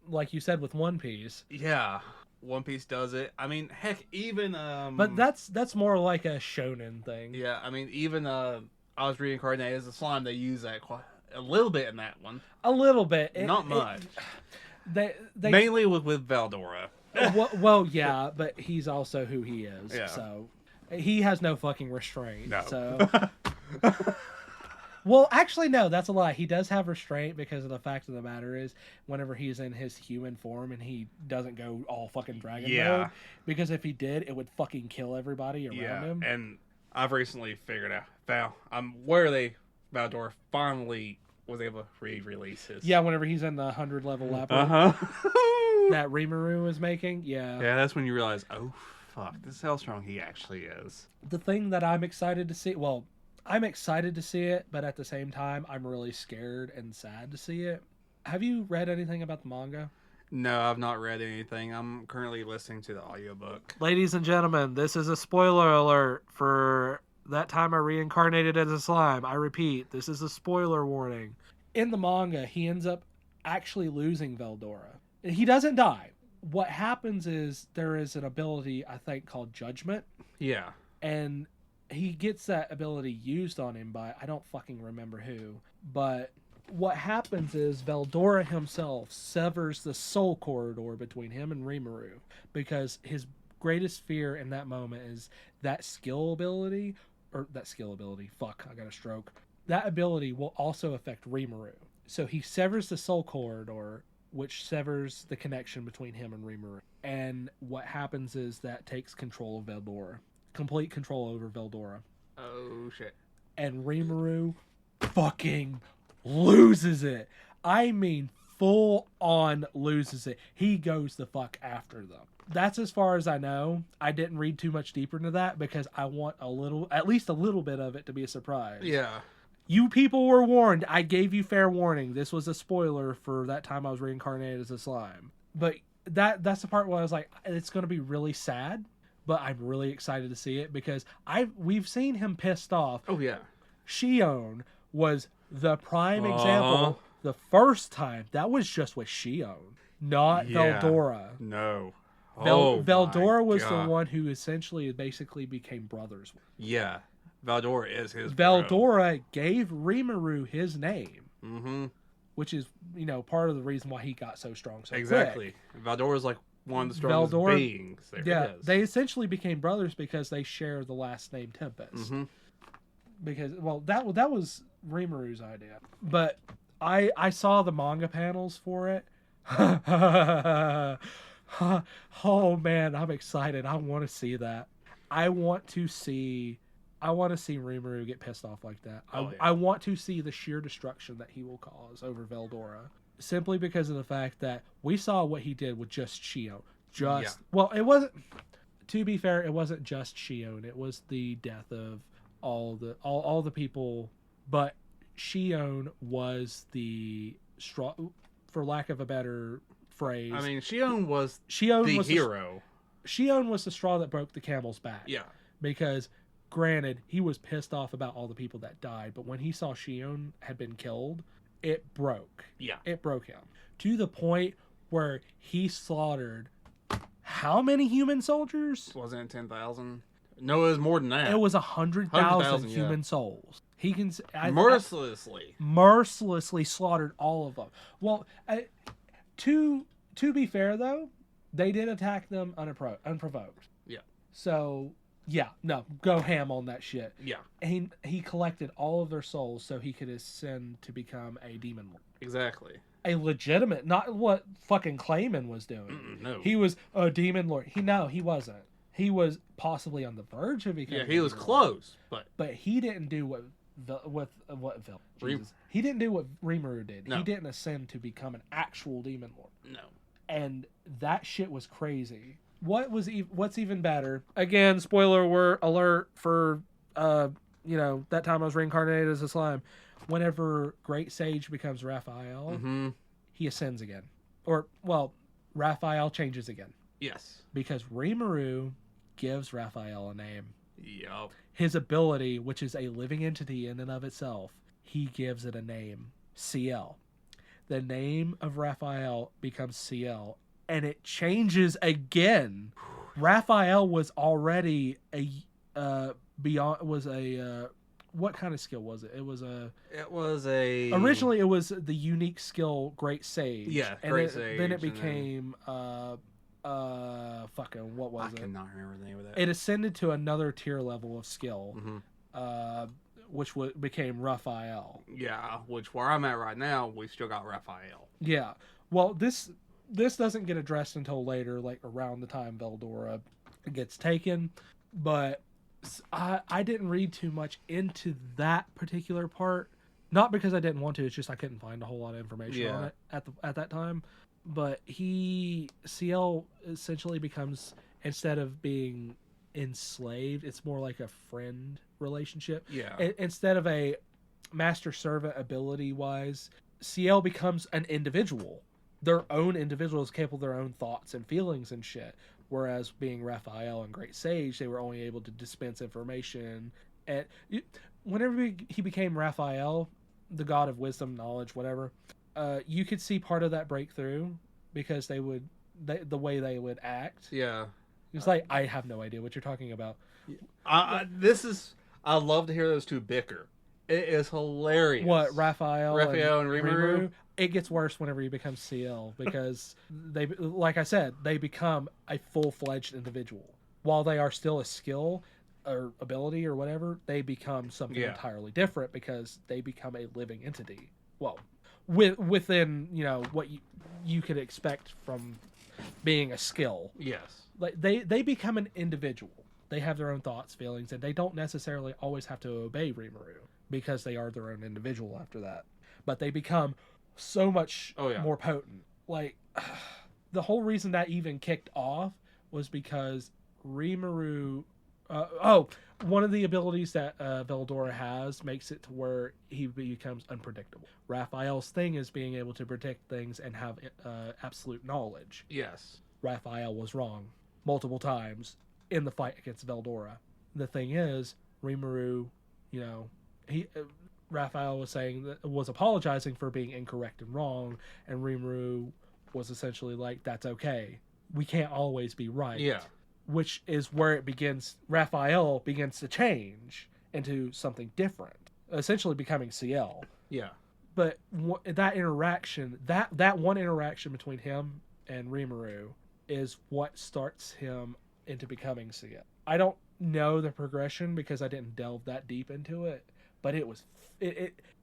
S2: like you said with One Piece.
S1: Yeah. One Piece does it. I mean, heck, even
S2: But that's more like a shonen thing.
S1: Yeah, I mean, even I was reincarnated as a slime. They use that quite a little bit in that one.
S2: A little bit,
S1: not much.
S2: They
S1: mainly with Valdora.
S2: well, yeah, but he's also who he is.
S1: Yeah.
S2: So he has no fucking restraint.
S1: No.
S2: So. Well, actually, no, that's a lie. He does have restraint because of the fact of the matter is whenever he's in his human form and he doesn't go all fucking dragon mode. Because if he did, it would fucking kill everybody around him.
S1: And I've recently figured out where Valdor finally was able to re-release his.
S2: Yeah, whenever he's in the 100 level level. That Rimuru is making. Yeah.
S1: Yeah, that's when you realize, oh, fuck, this is how strong he actually is.
S2: The thing that I'm excited to see, I'm excited to see it, but at the same time, I'm really scared and sad to see it. Have you read anything about the manga?
S1: No, I've not read anything. I'm currently listening to the audiobook.
S2: Ladies and gentlemen, this is a spoiler alert for That Time I Reincarnated as a Slime. I repeat, this is a spoiler warning. In the manga, he ends up actually losing Veldora. He doesn't die. What happens is there is an ability, I think, called Judgment.
S1: Yeah.
S2: And he gets that ability used on him by, I don't fucking remember who. But what happens is Veldora himself severs the soul corridor between him and Rimuru. Because his greatest fear in that moment is that skill ability. Fuck, I got a stroke. That ability will also affect Rimuru. So he severs the soul corridor, which severs the connection between him and Rimuru. And what happens is that takes control of Veldora. Complete control over Veldora.
S1: Oh, shit.
S2: And Rimuru fucking loses it. I mean, full on loses it. He goes the fuck after them. That's as far as I know. I didn't read too much deeper into that because I want at least a little bit of it to be a surprise.
S1: Yeah.
S2: You people were warned. I gave you fair warning. This was a spoiler for That Time I Was Reincarnated as a Slime. But that's the part where I was like, it's going to be really sad, but I'm really excited to see it because we've seen him pissed off.
S1: Oh, yeah.
S2: Shion was the prime example. The first time, that was just with Shion, not Veldora.
S1: No.
S2: Veldora was the one who essentially basically became brothers with.
S1: Yeah. Veldora is his
S2: Veldora gave Rimuru his name.
S1: Mm-hmm.
S2: Which is, part of the reason why he got so strong so
S1: exactly.
S2: quick.
S1: Veldora's like one of the strongest beings. There
S2: they essentially became brothers because they share the last name Tempest.
S1: Mm-hmm.
S2: Because, that was Rimuru's idea. But I saw the manga panels for it. Oh man, I'm excited. I want to see that. I want to see Rimuru get pissed off like that. I want to see the sheer destruction that he will cause over Veldora. Simply because of the fact that we saw what he did with just Shion. Well, it wasn't, to be fair, it wasn't just Shion. It was the death of all the people, but Shion was the straw, for lack of a better phrase.
S1: I mean, Shion was the hero.
S2: Shion was the straw that broke the camel's back.
S1: Yeah.
S2: Because, granted, he was pissed off about all the people that died, but when he saw Shion had been killed, it broke.
S1: Yeah.
S2: It broke him. To the point where he slaughtered how many human soldiers?
S1: Wasn't it 10,000? No, it was more than that.
S2: It was 100,000 human souls. He can mercilessly slaughtered all of them. Well, to be fair though, they did attack them unprovoked.
S1: Yeah.
S2: So go ham on that shit.
S1: Yeah.
S2: And he collected all of their souls so he could ascend to become a demon lord.
S1: Exactly.
S2: A legitimate, not what fucking Clayman was doing.
S1: No.
S2: He was a demon lord. He wasn't. He was possibly on the verge of becoming.
S1: Yeah, he was close, but
S2: he didn't do he didn't do what Rimuru did.
S1: No.
S2: He didn't ascend to become an actual demon lord.
S1: No.
S2: And that shit was crazy. What's even better? Again, spoiler alert for That Time I Was Reincarnated as a Slime. Whenever Great Sage becomes Raphael,
S1: mm-hmm.
S2: he ascends again. Raphael changes again.
S1: Yes.
S2: Because Rimuru gives Raphael a name.
S1: Yup.
S2: His ability, which is a living entity in and of itself, he gives it a name. CL. The name of Raphael becomes CL, and it changes again. Raphael was already what kind of skill was it? It was originally it was the unique skill Great Sage.
S1: Yeah,
S2: Great
S1: Sage.
S2: Then it became what was it?
S1: I cannot remember the name of that.
S2: It ascended to another tier level of skill.
S1: Mm-hmm.
S2: Which became Raphael.
S1: Yeah, which where I'm at right now, we've still got Raphael.
S2: Yeah. Well, this doesn't get addressed until later, like around the time Veldora gets taken. But I didn't read too much into that particular part. Not because I didn't want to, it's just I couldn't find a whole lot of information on it at that time. But CL essentially becomes, instead of being enslaved, it's more like a friend relationship.
S1: Yeah.
S2: Instead of a master servant ability wise, CL becomes an individual. their own individuals, capable of their own thoughts and feelings and shit. Whereas being Raphael and Great Sage, they were only able to dispense information. And whenever he became Raphael, the god of wisdom, knowledge, whatever, you could see part of that breakthrough because the way they would act.
S1: Yeah.
S2: It's like, I have no idea what you're talking about.
S1: I love to hear those two bicker. It is hilarious.
S2: What, Raphael
S1: and Rimuru?
S2: It gets worse whenever he becomes CL because they, like I said, they become a full-fledged individual. While they are still a skill or ability or whatever, they become something entirely different because they become a living entity. Well, within, what you could expect from being a skill.
S1: Yes.
S2: Like they become an individual. They have their own thoughts, feelings, and they don't necessarily always have to obey Rimuru because they are their own individual after that. But they become so much more potent. Like, the whole reason that even kicked off was because Rimuru... one of the abilities that Veldora has makes it to where he becomes unpredictable. Raphael's thing is being able to predict things and have absolute knowledge.
S1: Yes.
S2: Raphael was wrong multiple times in the fight against Veldora. The thing is, Rimuru, Raphael was apologizing for being incorrect and wrong, and Rimuru was essentially like, that's okay. We can't always be right.
S1: Yeah.
S2: Which is where it begins. Raphael begins to change into something different, essentially becoming CL.
S1: Yeah.
S2: But that interaction, that one interaction between him and Rimuru is what starts him into becoming CL. I don't know the progression because I didn't delve that deep into it, but it was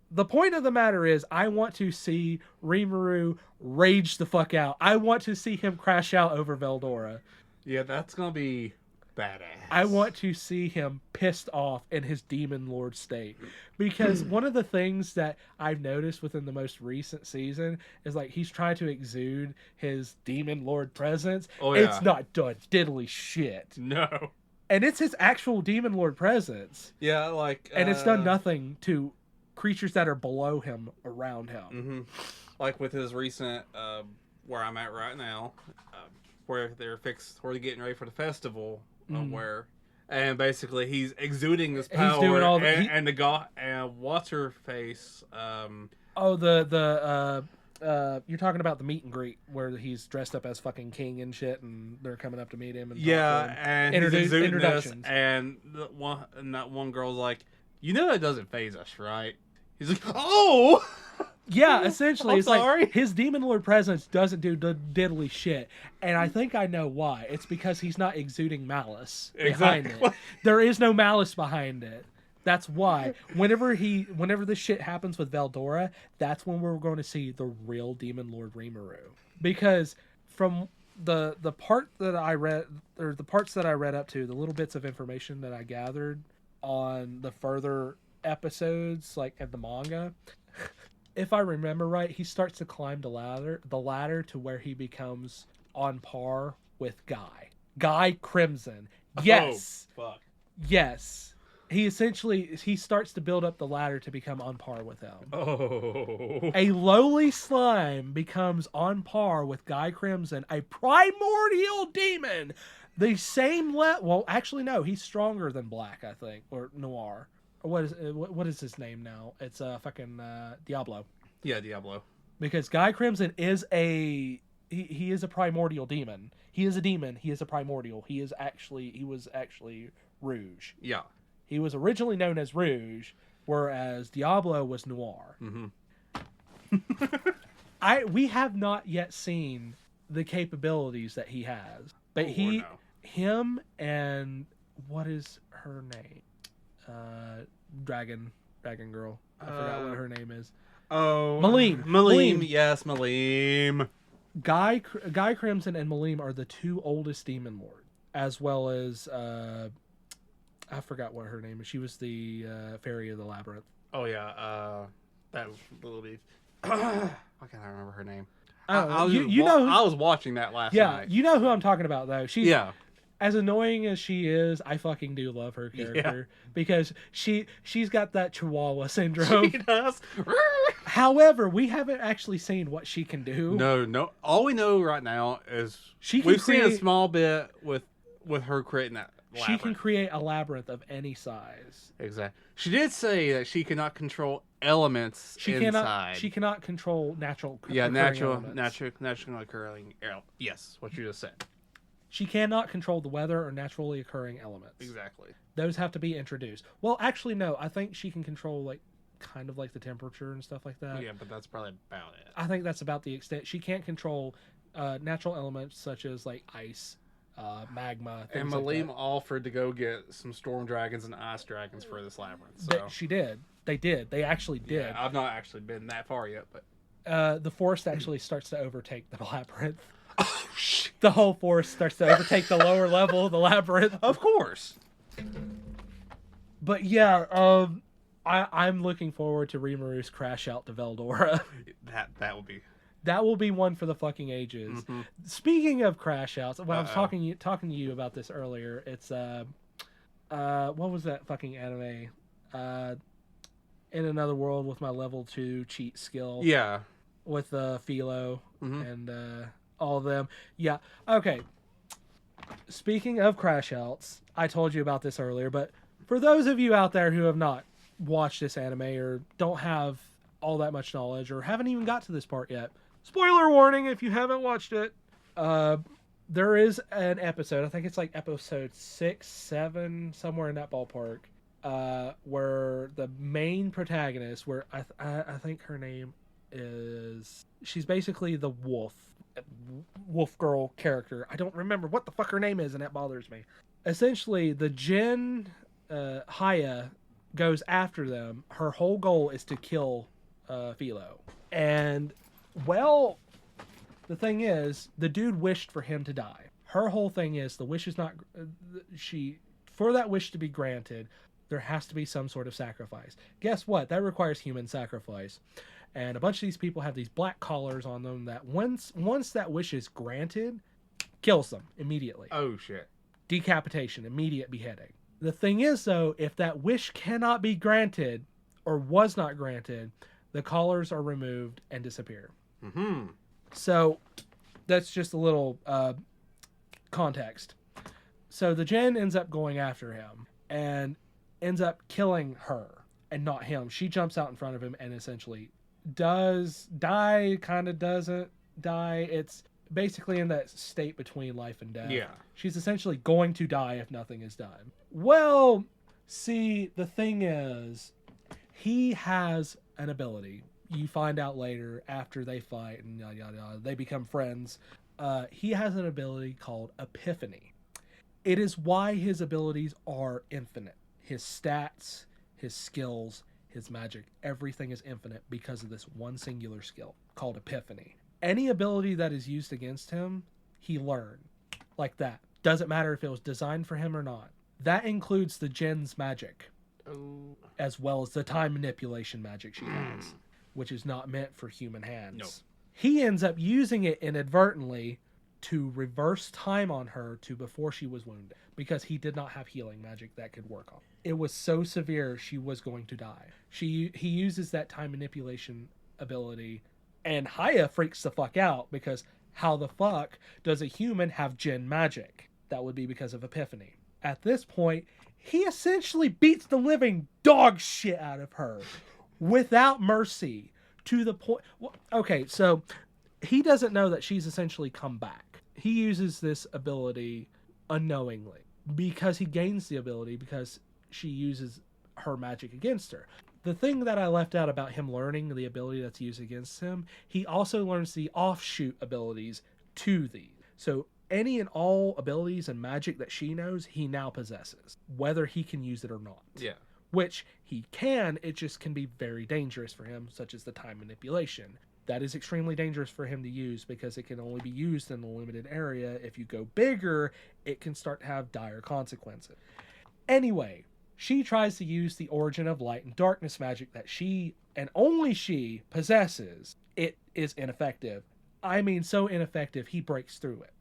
S2: the point of the matter is I want to see Rimuru rage the fuck out. I want to see him crash out over Veldora.
S1: Yeah, that's gonna be badass.
S2: I want to see him pissed off in his demon lord state, because one of the things that I've noticed within the most recent season is like he's trying to exude his demon lord presence.
S1: Oh, yeah.
S2: It's not done diddly shit.
S1: No.
S2: And it's his actual demon lord presence.
S1: Yeah, like...
S2: And it's done nothing to creatures that are below him, around him.
S1: Mm-hmm. Like with his recent, where I'm at right now, where they're getting ready for the festival, and basically he's exuding this power.
S2: He's doing all
S1: and the god, and what's her face?
S2: You're talking about the meet and greet where he's dressed up as fucking king and shit, and they're coming up to meet him and
S1: and he's exuding this, and that one girl's like, that doesn't phase us, right? He's like, oh.
S2: Yeah, essentially, it's
S1: sorry.
S2: like his demon lord presence doesn't do diddly shit, and I think I know why. It's because he's not exuding malice behind it. There is no malice behind it. That's why. Whenever this shit happens with Veldora, that's when we're going to see the real demon lord Rimuru. Because from the part that I read, or the parts that I read up to, the little bits of information that I gathered on the further episodes, like in the manga. If I remember right, he starts to climb the ladder to where he becomes on par with Guy Crimson. Yes.
S1: Oh, fuck.
S2: Yes. He starts to build up the ladder to become on par with him.
S1: Oh.
S2: A lowly slime becomes on par with Guy Crimson, a primordial demon. The same well, actually no, he's stronger than Black, I think, or Noir. What is his name now? It's fucking Diablo.
S1: Yeah, Diablo.
S2: Because Guy Crimson is he is a primordial demon. He is a demon. He is a primordial. He was actually Rouge.
S1: Yeah.
S2: He was originally known as Rouge, whereas Diablo was Noir.
S1: Mm-hmm.
S2: We have not yet seen the capabilities that he has, but him and what is her name? Dragon girl. I forgot what her name is.
S1: Oh,
S2: Malim.
S1: Yes, Malim.
S2: Guy Crimson and Malim are the two oldest demon lords, as well as I forgot what her name is. She was the fairy of the labyrinth.
S1: Oh yeah, that little beef. Why can't I remember her name?
S2: I
S1: was watching that last night.
S2: Yeah, you know who I'm talking about though. as annoying as she is, I fucking do love her character because she's got that Chihuahua syndrome.
S1: She does.
S2: However, we haven't actually seen what she can do.
S1: No. All we know right now is
S2: She can
S1: we've seen a
S2: create-
S1: small bit with her creating that labyrinth.
S2: She can create a labyrinth of any size.
S1: Exactly. She did say that she cannot control elements inside.
S2: She cannot control natural.
S1: natural
S2: elements.
S1: occurring. Yes, what you just said.
S2: She cannot control the weather or naturally occurring elements.
S1: Exactly.
S2: Those have to be introduced. Well, actually, no. I think she can control kind of the temperature and stuff like that.
S1: Yeah, but that's probably about it.
S2: I think that's about the extent. She can't control natural elements such as ice, magma.
S1: And Malim offered to go get some storm dragons and ice dragons for this labyrinth. So
S2: She did. They did. They actually did.
S1: yeah, I've not actually been that far yet, but
S2: The forest actually starts to overtake the labyrinth.
S1: oh shit!
S2: The whole forest starts to overtake the lower level of the labyrinth.
S1: Of course.
S2: But yeah, I'm looking forward to Rimuru Crash Out to Veldora.
S1: That would be.
S2: That will be one for the fucking ages.
S1: Mm-hmm.
S2: Speaking of crash outs, when I was talking to you about this earlier, it's what was that fucking anime? In Another World with my level 2 cheat skill.
S1: Yeah.
S2: With Philo and all of them. Yeah. Okay. Speaking of crash outs, I told you about this earlier, but for those of you out there who have not watched this anime or don't have all that much knowledge or haven't even got to this part yet, spoiler warning if you haven't watched it. There is an episode, I think it's episode 6, 7, somewhere in that ballpark, where the main protagonist, where I think her name is, she's basically the wolf girl character. I don't remember what the fuck her name is, and that bothers me. Essentially, the Jin Haya goes after them. Her whole goal is to kill Philo. And, well, the thing is, the dude wished for him to die. Her whole thing is, the wish is not... For that wish to be granted, there has to be some sort of sacrifice. Guess what? That requires human sacrifice. And a bunch of these people have these black collars on them that once that wish is granted, kills them immediately.
S1: Oh, shit.
S2: Decapitation, immediate beheading. The thing is, though, if that wish cannot be granted, or was not granted, the collars are removed and disappear.
S1: Mm-hmm.
S2: So, that's just a little context. So, the Jin ends up going after him, and ends up killing her, and not him. She jumps out in front of him, and essentially does die, kind of doesn't die. It's basically in that state between life and death.
S1: Yeah.
S2: She's essentially going to die if nothing is done. Well, see, the thing is, he has an ability. You find out later after they fight and yada yada yada, they become friends. He has an ability called Epiphany. It is why his abilities are infinite. His stats, his skills, his magic, everything is infinite because of this one singular skill called Epiphany. Any ability that is used against him, he learned. Like that. Doesn't matter if it was designed for him or not. That includes the Jin's magic.
S1: Oh.
S2: As well as the time manipulation magic she has, which is not meant for human hands.
S1: No.
S2: He ends up using it inadvertently to reverse time on her to before she was wounded, because he did not have healing magic that could work on. It was so severe she was going to die. He uses that time manipulation ability, and Haya freaks the fuck out because how the fuck does a human have Jin magic? That would be because of Epiphany. At this point, he essentially beats the living dog shit out of her without mercy, to the point... Okay, so he doesn't know that she's essentially come back. He uses this ability unknowingly because he gains the ability because she uses her magic against her. The thing that I left out about him learning the ability that's used against him, he also learns the offshoot abilities to these. So any and all abilities and magic that she knows, he now possesses, whether he can use it or not.
S1: Yeah.
S2: Which he can, it just can be very dangerous for him, such as the time manipulation. That is extremely dangerous for him to use because it can only be used in a limited area. If you go bigger, it can start to have dire consequences. Anyway, she tries to use the origin of light and darkness magic that she, and only she, possesses. It is ineffective. I mean, so ineffective, he breaks through it.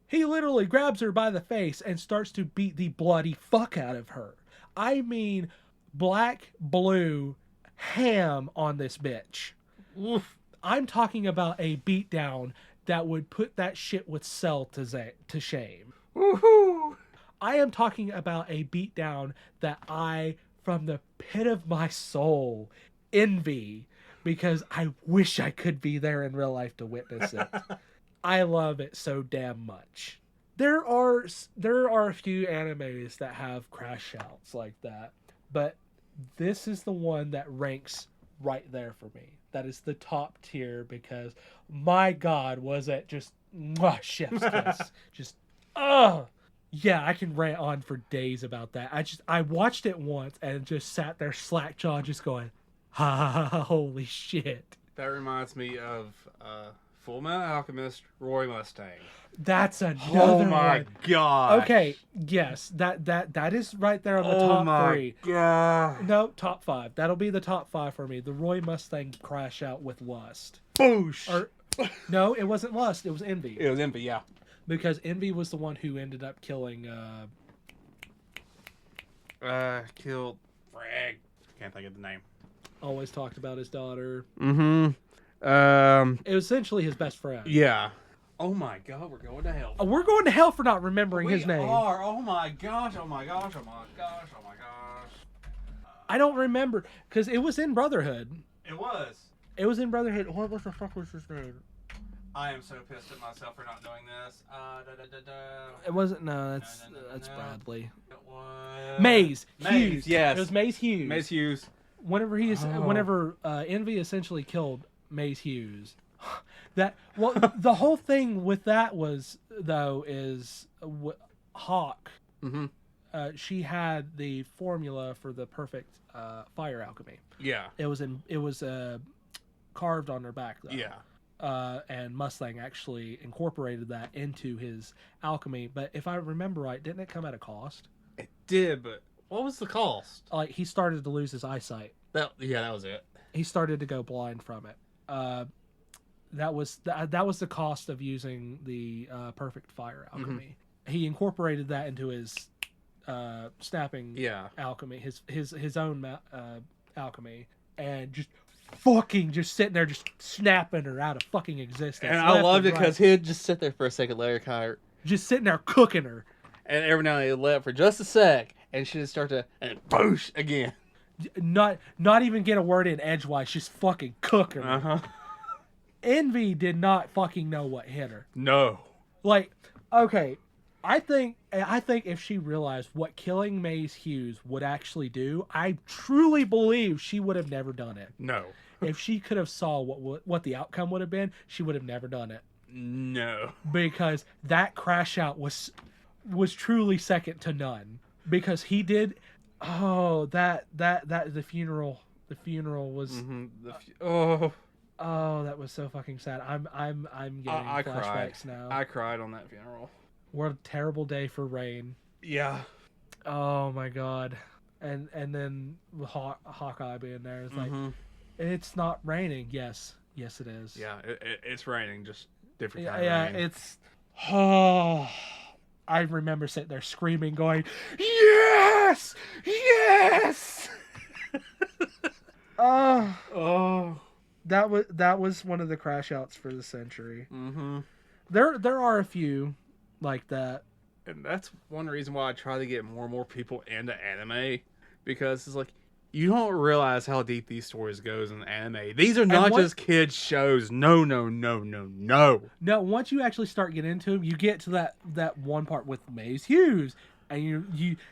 S2: He literally grabs her by the face and starts to beat the bloody fuck out of her. I mean, black, blue, ham on this bitch.
S1: Oof.
S2: I'm talking about a beatdown that would put that shit with Cell to shame.
S1: Woohoo!
S2: I am talking about a beatdown that I, from the pit of my soul, envy, because I wish I could be there in real life to witness it. I love it so damn much. There are a few animes that have crash outs like that, but this is the one that ranks right there for me. That is the top tier because, my God, was it just chef's kiss. Just, yeah, I can rant on for days about that. I watched it once and just sat there slack jaw just going, holy shit.
S1: That reminds me of Full Metal Alchemist, Roy Mustang.
S2: That's another
S1: Oh my
S2: one.
S1: god.
S2: Okay, yes, that is right there on the top 3.
S1: God.
S2: No, top 5. That'll be the top 5 for me. The Roy Mustang crash out with Lust.
S1: Boosh.
S2: Or no, it wasn't Lust. It was Envy.
S1: It was Envy, yeah.
S2: Because Envy was the one who ended up killing.
S1: Killed. Frag. Can't think of the name.
S2: Always talked about his daughter.
S1: Mm-hmm.
S2: It was essentially his best friend.
S1: Yeah. Oh my god, we're going to hell.
S2: We're going to hell for not remembering his name.
S1: We are. Oh my gosh. Oh my gosh. Oh my gosh. Oh my gosh.
S2: I don't remember because it was in Brotherhood.
S1: It was.
S2: It was in Brotherhood. What the fuck was his name?
S1: I am so pissed at myself for not doing this.
S2: It wasn't. No, that's
S1: No.
S2: Bradley.
S1: It was...
S2: Maze
S1: Maze,
S2: Hughes.
S1: yes.
S2: It was Maze Hughes.
S1: Maze Hughes.
S2: Whenever Envy essentially killed Maze Hughes. The whole thing with that was though is Hawk.
S1: Mm-hmm.
S2: She had the formula for the perfect fire alchemy.
S1: Yeah.
S2: It was carved on her back though.
S1: Yeah.
S2: And Mustang actually incorporated that into his alchemy. But if I remember right, didn't it come at a cost?
S1: It did, but what was the cost?
S2: Like he started to lose his eyesight.
S1: That was it.
S2: He started to go blind from it. That was the cost of using the perfect fire alchemy. Mm-hmm. He incorporated that into his snapping alchemy, his own alchemy, and just sitting there just snapping her out of fucking existence.
S1: And I loved it because he'd just sit there for a second, let her kind of
S2: just sitting there cooking her,
S1: and every now and then he'd let for just a sec, and she'd start to and boosh again.
S2: Not even get a word in edgewise, just fucking cooking her.
S1: Uh-huh.
S2: Envy did not fucking know what hit her.
S1: No.
S2: Like, okay, I think if she realized what killing Maze Hughes would actually do, I truly believe she would have never done it.
S1: No.
S2: If she could have saw what the outcome would have been, she would have never done it.
S1: No.
S2: Because that crash out was truly second to none. Because he did. Oh, that the funeral. The funeral was.
S1: Mm-hmm.
S2: Oh, that was so fucking sad. I'm getting flashbacks now.
S1: I cried on that funeral.
S2: What a terrible day for Rain.
S1: Yeah.
S2: Oh my god. And then Hawkeye being there is like, it's not raining. Yes, it is.
S1: Yeah, it's raining, just different kind
S2: of
S1: rain.
S2: It's. Oh, I remember sitting there screaming, going, yes, yes.
S1: Oh.
S2: That was one of the crash outs for the century.
S1: Mm-hmm.
S2: There are a few like that,
S1: and that's one reason why I try to get more and more people into anime, because it's like you don't realize how deep these stories goes in anime. These are not just kids shows. No.
S2: No, once you actually start getting into them, you get to that one part with Maze Hughes. And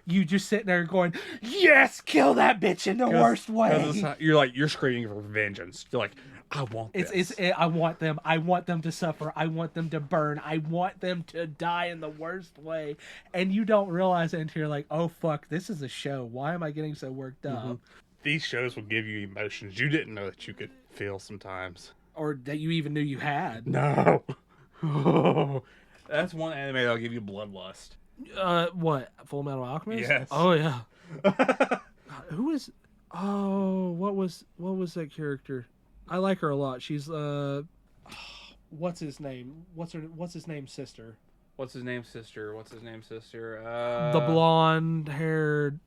S2: you just sitting there going, yes, kill that bitch in the worst way.
S1: You're screaming for vengeance. You're like, I want this.
S2: I want them. I want them to suffer. I want them to burn. I want them to die in the worst way. And you don't realize it until you're like, oh fuck, this is a show. Why am I getting so worked up?
S1: These shows will give you emotions you didn't know that you could feel sometimes,
S2: or that you even knew you had.
S1: No. That's one anime that'll give you bloodlust.
S2: What? Full Metal Alchemist?
S1: Yes.
S2: Oh yeah. Who is? Oh, what was that character? I like her a lot. She's what's his name? What's his name's sister?
S1: What's his name, sister?
S2: The blonde haired.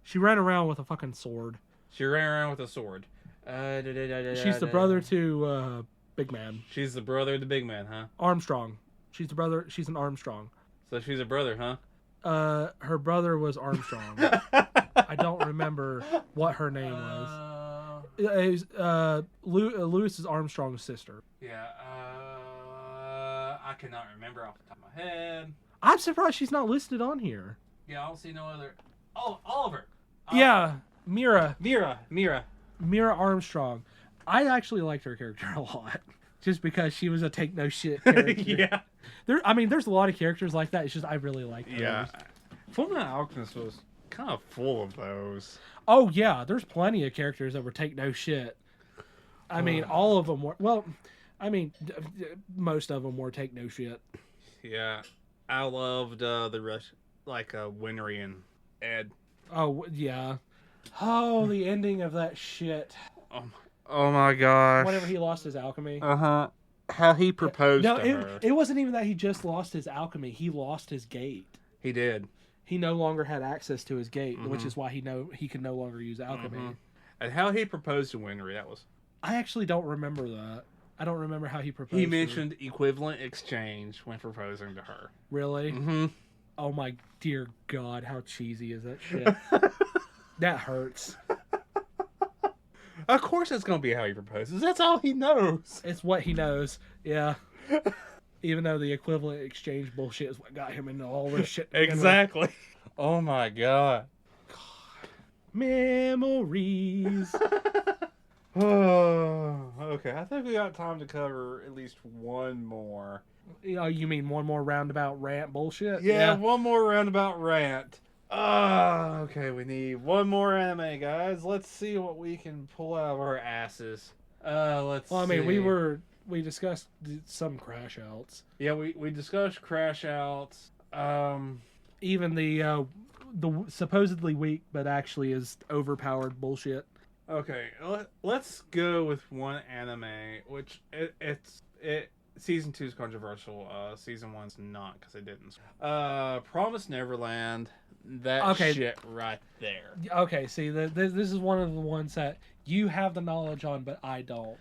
S2: She ran around with a fucking sword.
S1: She ran around with a sword.
S2: She's the brother to Big Man.
S1: She's the brother of the big man, huh?
S2: Armstrong. She's the brother. She's an Armstrong.
S1: So she's a brother, huh?
S2: Her brother was Armstrong. I don't remember what her name was. It was Louis is Armstrong's sister.
S1: Yeah. I cannot remember off the top of my head.
S2: I'm surprised she's not listed on here.
S1: Yeah, I don't see no other. Oh, Oliver.
S2: Yeah, Mira Armstrong. I actually liked her character a lot, just because she was a take no shit character.
S1: Yeah.
S2: There's a lot of characters like that. It's just I really liked those.
S1: Yeah. Fullmetal Alchemist was kind of full of those.
S2: Oh yeah, there's plenty of characters that were take no shit. I mean, all of them were. Well, I mean, most of them were take no shit.
S1: Yeah, I loved the rush, like Winry and Ed.
S2: Oh yeah. Oh, the ending of that shit.
S1: Oh my gosh.
S2: Whenever he lost his alchemy.
S1: Uh-huh. How he proposed to her.
S2: It wasn't even that he just lost his alchemy. He lost his gate.
S1: He did.
S2: He no longer had access to his gate, which is why he could no longer use alchemy.
S1: Mm-hmm. And how he proposed to Winry, that was...
S2: I actually don't remember that. I don't remember how he proposed.
S1: He mentioned equivalent exchange when proposing to her.
S2: Really?
S1: Mm-hmm.
S2: Oh my dear God, how cheesy is that shit? That hurts.
S1: Of course it's going to be how he proposes. That's all he knows.
S2: It's what he knows. Yeah. Even though the equivalent exchange bullshit is what got him into all this shit.
S1: Exactly. Oh my God.
S2: Memories.
S1: Oh, okay. I think we got time to cover at least one more.
S2: You mean one more roundabout rant bullshit?
S1: Yeah, one more roundabout rant. Okay, we need one more anime, guys. Let's see what we can pull out of our asses. Let's
S2: Well, I mean,
S1: see.
S2: we discussed some crash outs.
S1: Yeah, we discussed crash outs.
S2: Even the supposedly weak but actually is overpowered bullshit.
S1: Okay, let's go with one anime, which it's season 2 is controversial. Season 1's not because it didn't. Promise Neverland. That shit right there.
S2: Okay, see, this is one of the ones that you have the knowledge on, but I don't.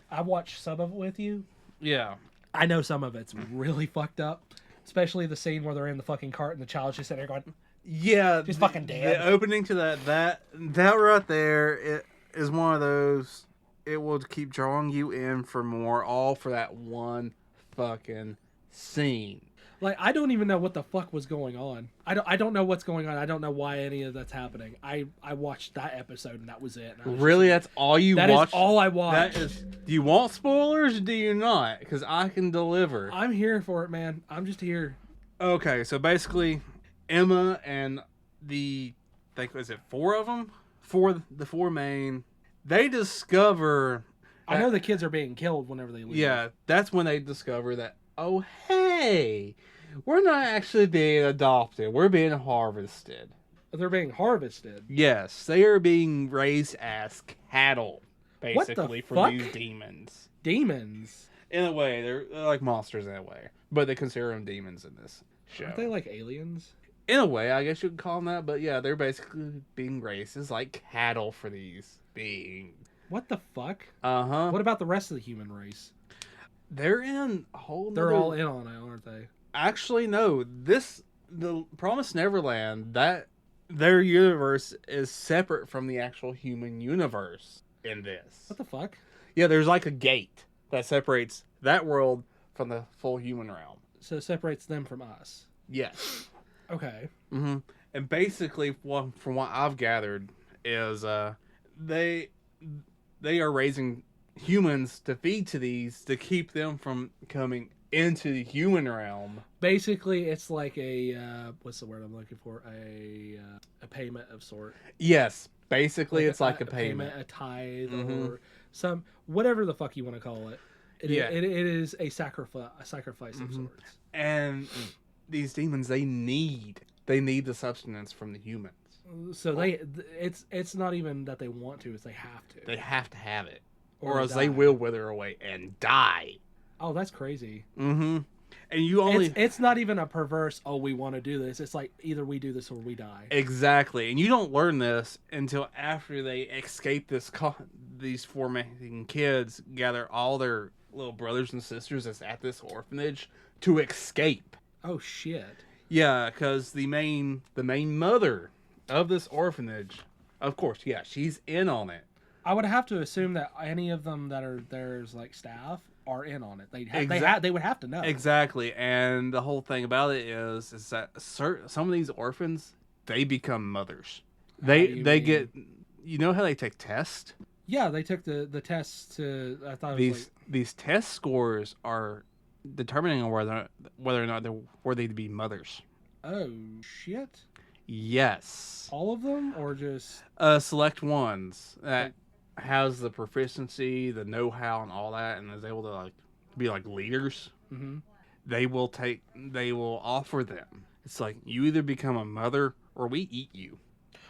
S2: I watched some of it with you.
S1: Yeah.
S2: I know some of it's really fucked up, especially the scene where they're in the fucking cart and the child's just sitting there going,
S1: yeah,
S2: just fucking dead.
S1: The opening to that right there, it is one of those. It will keep drawing you in for more, all for that one fucking scene.
S2: Like, I don't even know what the fuck was going on. I don't know what's going on. I don't know why any of that's happening. I watched that episode and that was it.
S1: Really? That's all you watched?
S2: That is all I watched.
S1: Do you want spoilers or do you not? Because I can deliver.
S2: I'm here for it, man. I'm just here.
S1: Okay, so basically, Emma and was it 4 of them? The 4 main, they discover...
S2: I know the kids are being killed whenever they leave.
S1: Yeah, that's when they discover that, oh, hey... We're not actually being adopted. We're being harvested.
S2: They're being harvested?
S1: Yes. They are being raised as cattle, basically, for these demons.
S2: Demons?
S1: In a way. They're like monsters in a way. But they consider them demons in this show.
S2: Aren't they like aliens?
S1: In a way, I guess you could call them that. But yeah, they're basically being raised as like cattle for these beings.
S2: What the fuck?
S1: Uh-huh.
S2: What about the rest of the human race?
S1: They're in a whole
S2: They're all in on it, aren't they?
S1: Actually, no. The Promised Neverland, that their universe is separate from the actual human universe in this.
S2: What the fuck?
S1: Yeah, there's like a gate that separates that world from the full human realm.
S2: So it separates them from us.
S1: Yes.
S2: Okay.
S1: Mm-hmm. And basically, from what I've gathered, is they are raising humans to feed to these to keep them from coming into the human realm.
S2: Basically, it's like a what's the word I'm looking for? A payment of sort.
S1: Yes, basically, it's like a payment,
S2: a tithe, or some whatever the fuck you want to call it. It is a sacrifice of sorts.
S1: And these demons, they need the substance from the humans.
S2: So it's not even that they want to; it's they have to.
S1: They have to have it, or else
S2: die.
S1: they will wither away and die.
S2: Oh, that's crazy.
S1: Mm-hmm. And you only
S2: It's not even a perverse, oh, we want to do this. It's like either we do this or we die.
S1: exactly, and you don't learn this until after they escape these four main kids gather all their little brothers and sisters that's at this orphanage to escape.
S2: Oh shit.
S1: Yeah, because the main mother of this orphanage, of course, yeah, she's in on it.
S2: I would have to assume that any of them that are there's like staff are in on it. They would have to know.
S1: Exactly, and the whole thing about it is that some of these orphans, they become mothers. They get, you know how they take tests?
S2: Yeah, they took the tests to. I thought
S1: these test scores are determining whether or not they're worthy to be mothers.
S2: Oh shit!
S1: Yes.
S2: All of them, or just
S1: select ones that has the proficiency, the know-how, and all that, and is able to like be like leaders.
S2: Mm-hmm.
S1: They will offer them. It's like you either become a mother or we eat you.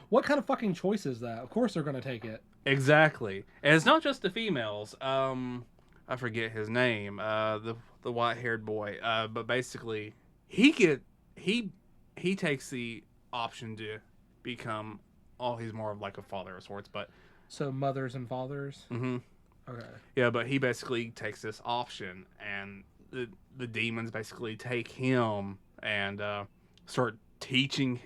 S2: What kind of fucking choice is that? Of course they're gonna take it.
S1: Exactly, and it's not just the females. I forget his name. The white-haired boy. But basically, he takes the option to become. Oh, he's more of like a father of sorts, but.
S2: So mothers and fathers.
S1: Mm-hmm.
S2: Okay.
S1: Yeah, but he basically takes this option, and the demons basically take him and start teaching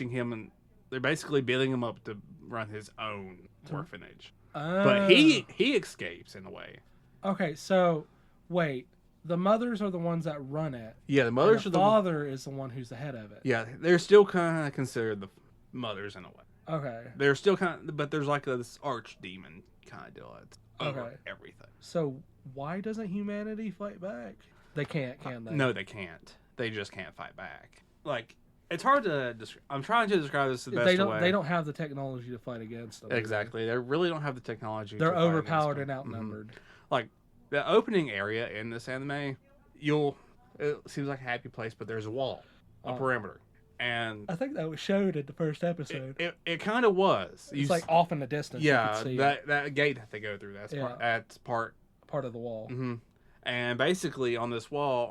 S1: him, and they're basically building him up to run his own orphanage. But he escapes in a way.
S2: Okay, so wait, the mothers are the ones that run it.
S1: Yeah, the mothers
S2: and the father is the one who's the head of it.
S1: Yeah, they're still kind of considered the mothers in a way.
S2: Okay.
S1: They're still kind of, but there's like this archdemon kind of deal. It's over everything.
S2: So why doesn't humanity fight back? They can't, can they?
S1: No, they can't. They just can't fight back. Like, it's hard to describe. I'm trying to describe this the best way.
S2: They don't have the technology to fight against them.
S1: Exactly. They really don't have the technology.
S2: They're overpowered and outnumbered.
S1: Mm-hmm. Like, the opening area in this anime, it seems like a happy place, but there's a wall, a perimeter. And
S2: I think that was showed in the first episode.
S1: It kind of was.
S2: It's like off in the distance.
S1: Yeah, that gate that they go through. That's part
S2: of the wall.
S1: Mm-hmm. And basically, on this wall,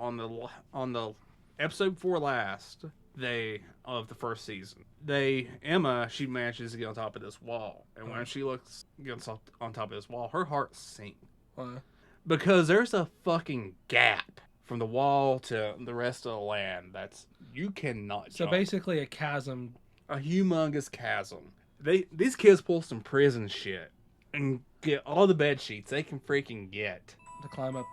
S1: on the episode before last, of the first season, Emma, she manages to get on top of this wall, and when she gets on top of this wall, her heart sinks.
S2: Why?
S1: Because there's a fucking gap from the wall to the rest of the land you cannot jump.
S2: Basically a chasm.
S1: A humongous chasm. These kids pull some prison shit and get all the bed sheets they can freaking get.
S2: To climb up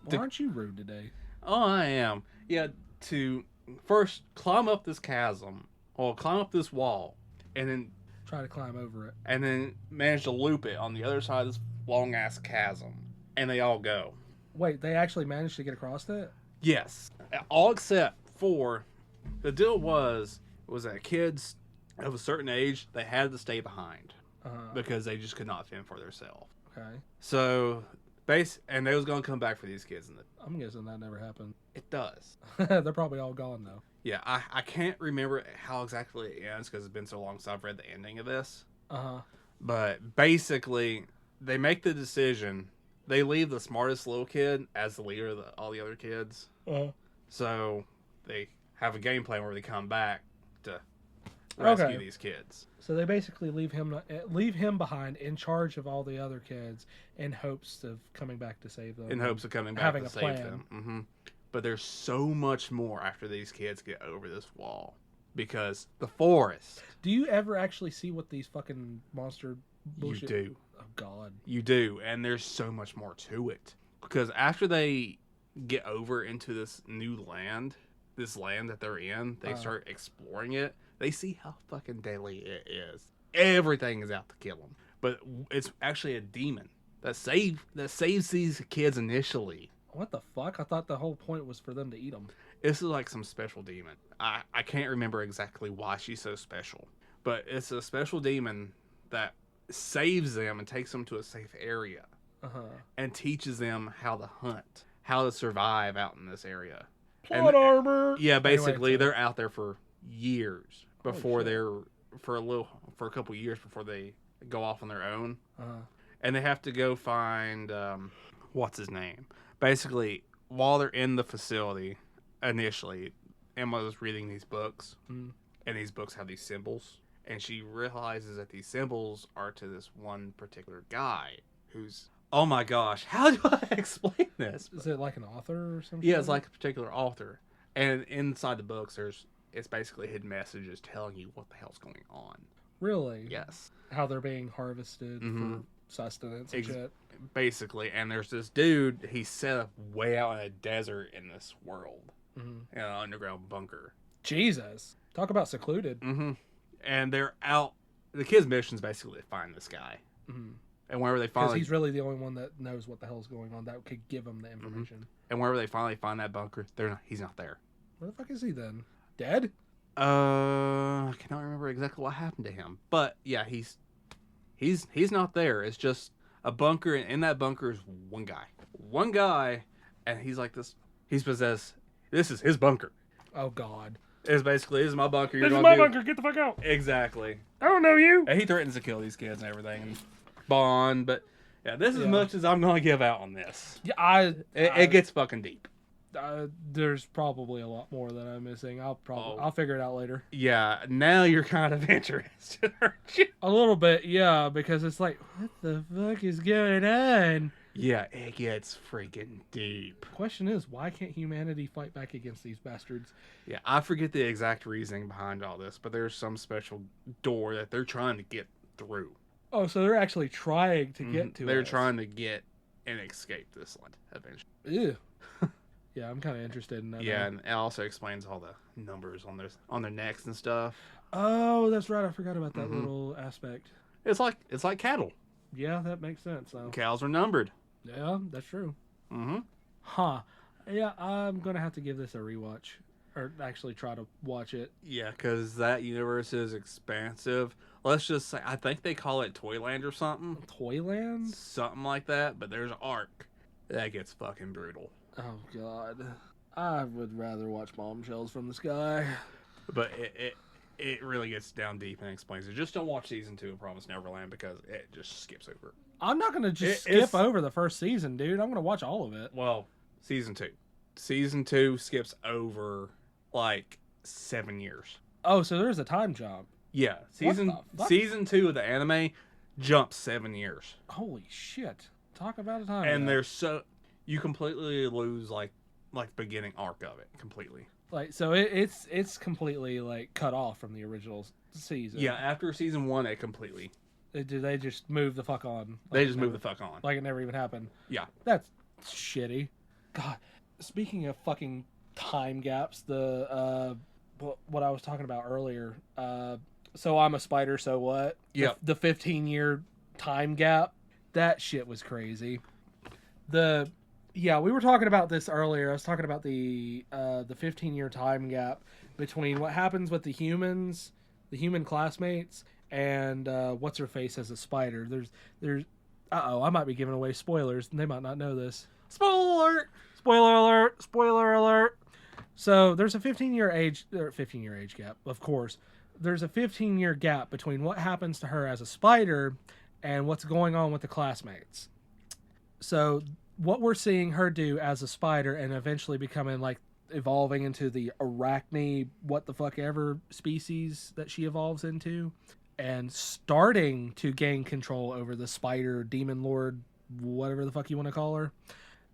S2: the... Aren't you rude today?
S1: Oh, I am. Yeah, to first climb up this chasm, or climb up this wall, and then...
S2: Try to climb over it.
S1: And then manage to loop it on the other side of this long-ass chasm. And they all go.
S2: Wait, they actually managed to get across that?
S1: Yes. All except for... The deal was that kids of a certain age, they had to stay behind. Because they just could not fend for themselves.
S2: Okay.
S1: So, and they was going to come back for these kids.
S2: I'm guessing that never happened.
S1: It does.
S2: They're probably all gone, though.
S1: Yeah, I can't remember how exactly it ends because it's been so long since I've read the ending of this. But basically, they make the decision. They leave the smartest little kid as the leader of all the other kids. So, they have a game plan where they come back to rescue these kids.
S2: So they basically leave him behind in charge of all the other kids in hopes of coming back to save them.
S1: In hopes of coming back to save them. Mm-hmm. But there's so much more after these kids get over this wall. Because the forest...
S2: Do you ever actually see what these fucking monster bullshit...
S1: You do.
S2: Oh, God.
S1: You do. And there's so much more to it. Because after they get over into this new land... This land that they're in, they start exploring it. They see how fucking deadly it is. Everything is out to kill them, but it's actually a demon that saves these kids initially.
S2: What the fuck? I thought the whole point was for them to eat them.
S1: This is like some special demon. I can't remember exactly why she's so special, but it's a special demon that saves them and takes them to a safe area and teaches them how to hunt, how to survive out in this area.
S2: Plot armor.
S1: Yeah, basically they're out there for years before for a couple years before they go off on their own, and they have to go find what's his name. Basically, while they're in the facility, initially, Emma was reading these books, and these books have these symbols, and she realizes that these symbols are to this one particular guy who's, oh my gosh, how do I explain this?
S2: Is it like an author or something?
S1: Yeah, it's like a particular author, and inside the books, it's basically hidden messages telling you what the hell's going on.
S2: Really?
S1: Yes.
S2: How they're being harvested for sustenance and shit.
S1: Basically, and there's this dude, he's set up way out in a desert in this world, in an underground bunker.
S2: Jesus. Talk about secluded.
S1: And they're out, the kid's mission is basically to find this guy. And whenever they
S2: Because
S1: finally...
S2: he's really the only one that knows what the hell's going on that could give him the information.
S1: And whenever they finally find that bunker, he's not there.
S2: Where the fuck is he then? Dead?
S1: I cannot remember exactly what happened to him. But, yeah, he's not there. It's just a bunker, and in that bunker is one guy. One guy, and he's like this. He's possessed. This is his bunker.
S2: Oh, God.
S1: It's basically, this is my bunker.
S2: This is my bunker. Get the fuck out.
S1: Exactly.
S2: I don't know you.
S1: And he threatens to kill these kids and everything. And Bond, but yeah, this is as much as I'm going to give out on this.
S2: Yeah,
S1: it gets fucking deep.
S2: There's probably a lot more that I'm missing. I'll figure it out later.
S1: Yeah, now you're kind of interested, aren't you?
S2: A little bit, yeah, because it's like, what the fuck is going on?
S1: Yeah, it gets freaking deep.
S2: Question is, why can't humanity fight back against these bastards?
S1: Yeah, I forget the exact reasoning behind all this, but there's some special door that they're trying to get through.
S2: Oh, so they're actually trying to get to it.
S1: They're trying to get and escape this land eventually.
S2: Ew. Yeah, I'm kind of interested in that.
S1: Yeah, and it also explains all the numbers on their necks and stuff.
S2: Oh, that's right. I forgot about that little aspect.
S1: It's like cattle.
S2: Yeah, that makes sense. So.
S1: Cows are numbered.
S2: Yeah, that's true. Huh. Yeah, I'm going to have to give this a rewatch. Or actually try to watch it.
S1: Yeah, because that universe is expansive. Let's just say, I think they call it Toyland or something.
S2: Toyland?
S1: Something like that, but there's an arc that gets fucking brutal.
S2: Oh, God. I would rather watch Bombshells from the Sky.
S1: But it really gets down deep and explains it. Just don't watch season 2 of Promised Neverland because it just skips over.
S2: I'm not going to just skip over the first season, dude. I'm going to watch all of it.
S1: Well, season 2. Season 2 skips over, like, 7 years.
S2: Oh, so there's a time jump.
S1: Yeah. Season 2 of the anime jumps 7 years.
S2: Holy shit. Talk about a time
S1: And
S2: jump.
S1: there's so... You completely lose, like beginning arc of it. Completely.
S2: Like, so it's completely, like, cut off from the original season.
S1: Yeah, after season 1, it completely...
S2: Do they just move the fuck on?
S1: They just move the fuck on.
S2: Like it never even happened.
S1: Yeah.
S2: That's shitty. God. Speaking of fucking time gaps, what I was talking about earlier. So I'm a spider, so what?
S1: Yeah.
S2: The 15-year time gap. That shit was crazy. Yeah, we were talking about this earlier. I was talking about the 15-year time gap between what happens with the humans, the human classmates, and what's her face as a spider. There's I might be giving away spoilers, and they might not know this.
S1: Spoiler alert!
S2: Spoiler alert! Spoiler alert! So there's a 15-year age gap, of course. There's a 15-year gap between what happens to her as a spider and what's going on with the classmates. So what we're seeing her do as a spider and eventually becoming, like, evolving into the arachne what the fuck ever species that she evolves into, and starting to gain control over the spider demon lord, whatever the fuck you want to call her,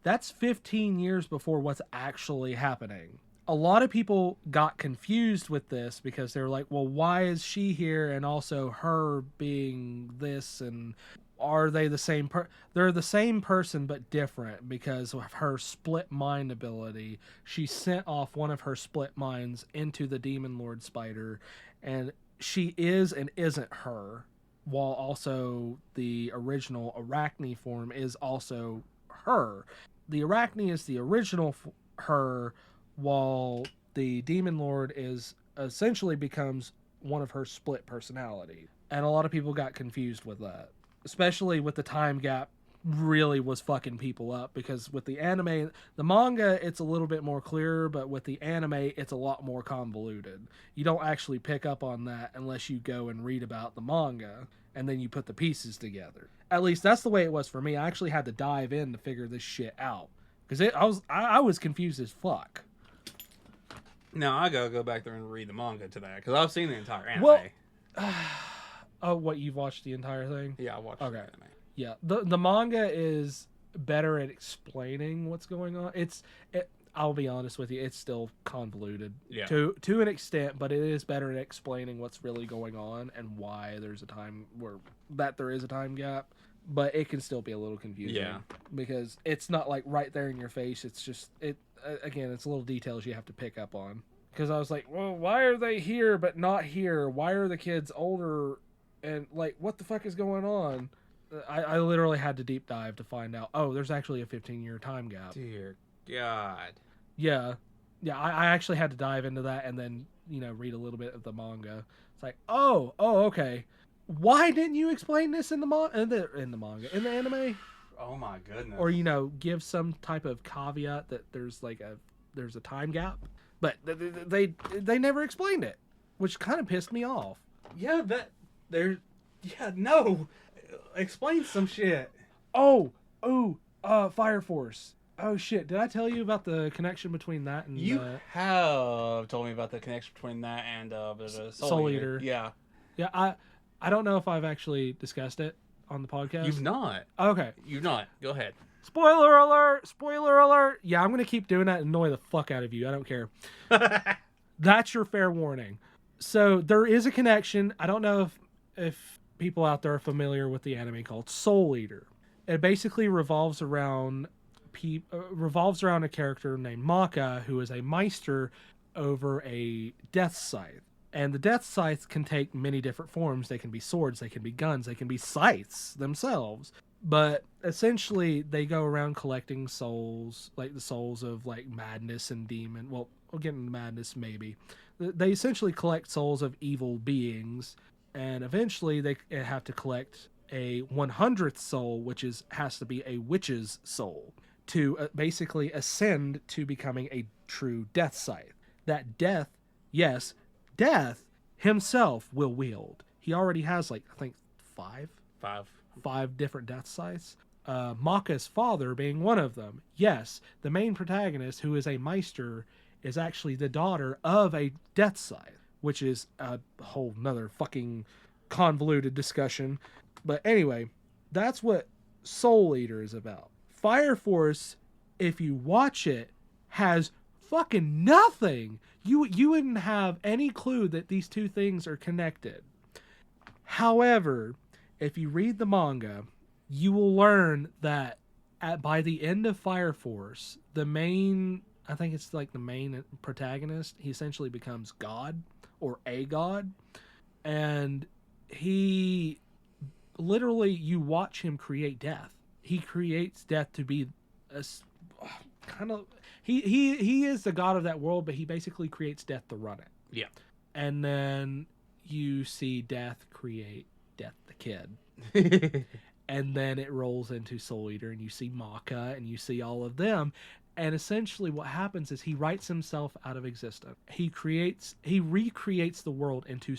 S2: that's 15 years before what's actually happening. A lot of people got confused with this because they were like, well, why is she here and also her being this, and are they the same they're the same person but different because of her split mind ability. She sent off one of her split minds into the demon lord spider, and she is and isn't her, while also the original arachne form is also her. The arachne is the original her, while the demon lord is essentially becomes one of her split personality. And a lot of people got confused with that, especially with the time gap really was fucking people up, because with the anime, the manga, it's a little bit more clear, but with the anime, it's a lot more convoluted. You don't actually pick up on that unless you go and read about the manga, and then you put the pieces together. At least that's the way it was for me. I actually had to dive in to figure this shit out, because I was confused as fuck.
S1: Now I gotta go back there and read the manga to that because I've seen the entire anime.
S2: Well, oh, what, you've watched the entire thing?
S1: Yeah, I watched
S2: Okay.
S1: the anime.
S2: Yeah, the manga is better at explaining what's going on. I'll be honest with you, it's still convoluted to an extent, but it is better at explaining what's really going on and why there is a time gap. But it can still be a little confusing, because it's not like right there in your face. It's just again, it's little details you have to pick up on. Because I was like, well, why are they here but not here? Why are the kids older? And like, what the fuck is going on? I literally had to deep dive to find out. Oh, there's actually a 15-year time gap.
S1: Dear God.
S2: Yeah. I actually had to dive into that and then read a little bit of the manga. It's like, oh, okay. Why didn't you explain this in the anime?
S1: Oh my goodness.
S2: Or give some type of caveat that there's a time gap, but they never explained it, which kind of pissed me off.
S1: Yeah, no. Explain some shit.
S2: Fire Force. Oh shit! Did I tell you about the connection between that and
S1: you have told me about the connection between that and the Soul Eater? Yeah.
S2: I don't know if I've actually discussed it on the podcast.
S1: You've not.
S2: Okay.
S1: You've not. Go ahead.
S2: Spoiler alert! Spoiler alert! Yeah, I'm gonna keep doing that and annoy the fuck out of you. I don't care. That's your fair warning. So there is a connection. I don't know if people out there are familiar with the anime called Soul Eater. It basically revolves around a character named Maka, who is a Meister over a death scythe. And the death scythes can take many different forms. They can be swords, they can be guns, they can be scythes themselves. But essentially, they go around collecting souls, like the souls of like madness and demon. Well, we'll get into madness maybe. They essentially collect souls of evil beings, and eventually they have to collect a 100th soul, which has to be a witch's soul, to basically ascend to becoming a true death scythe. That Death himself will wield. He already has I think five different death scythes. Maka's father being one of them. Yes, the main protagonist, who is a Meister, is actually the daughter of a death scythe, which is a whole nother fucking convoluted discussion. But anyway, that's what Soul Eater is about. Fire Force, if you watch it, has fucking nothing. You wouldn't have any clue that these two things are connected. However, if you read the manga, you will learn that by the end of Fire Force, the main protagonist, he essentially becomes God or a god. And he literally, you watch him create death. He creates death to be a kind of, he is the god of that world, but he basically creates death to run it.
S1: Yeah.
S2: And then you see Death create Death the Kid. And then it rolls into Soul Eater, and you see Maka, and you see all of them. And essentially what happens is he writes himself out of existence. He recreates the world into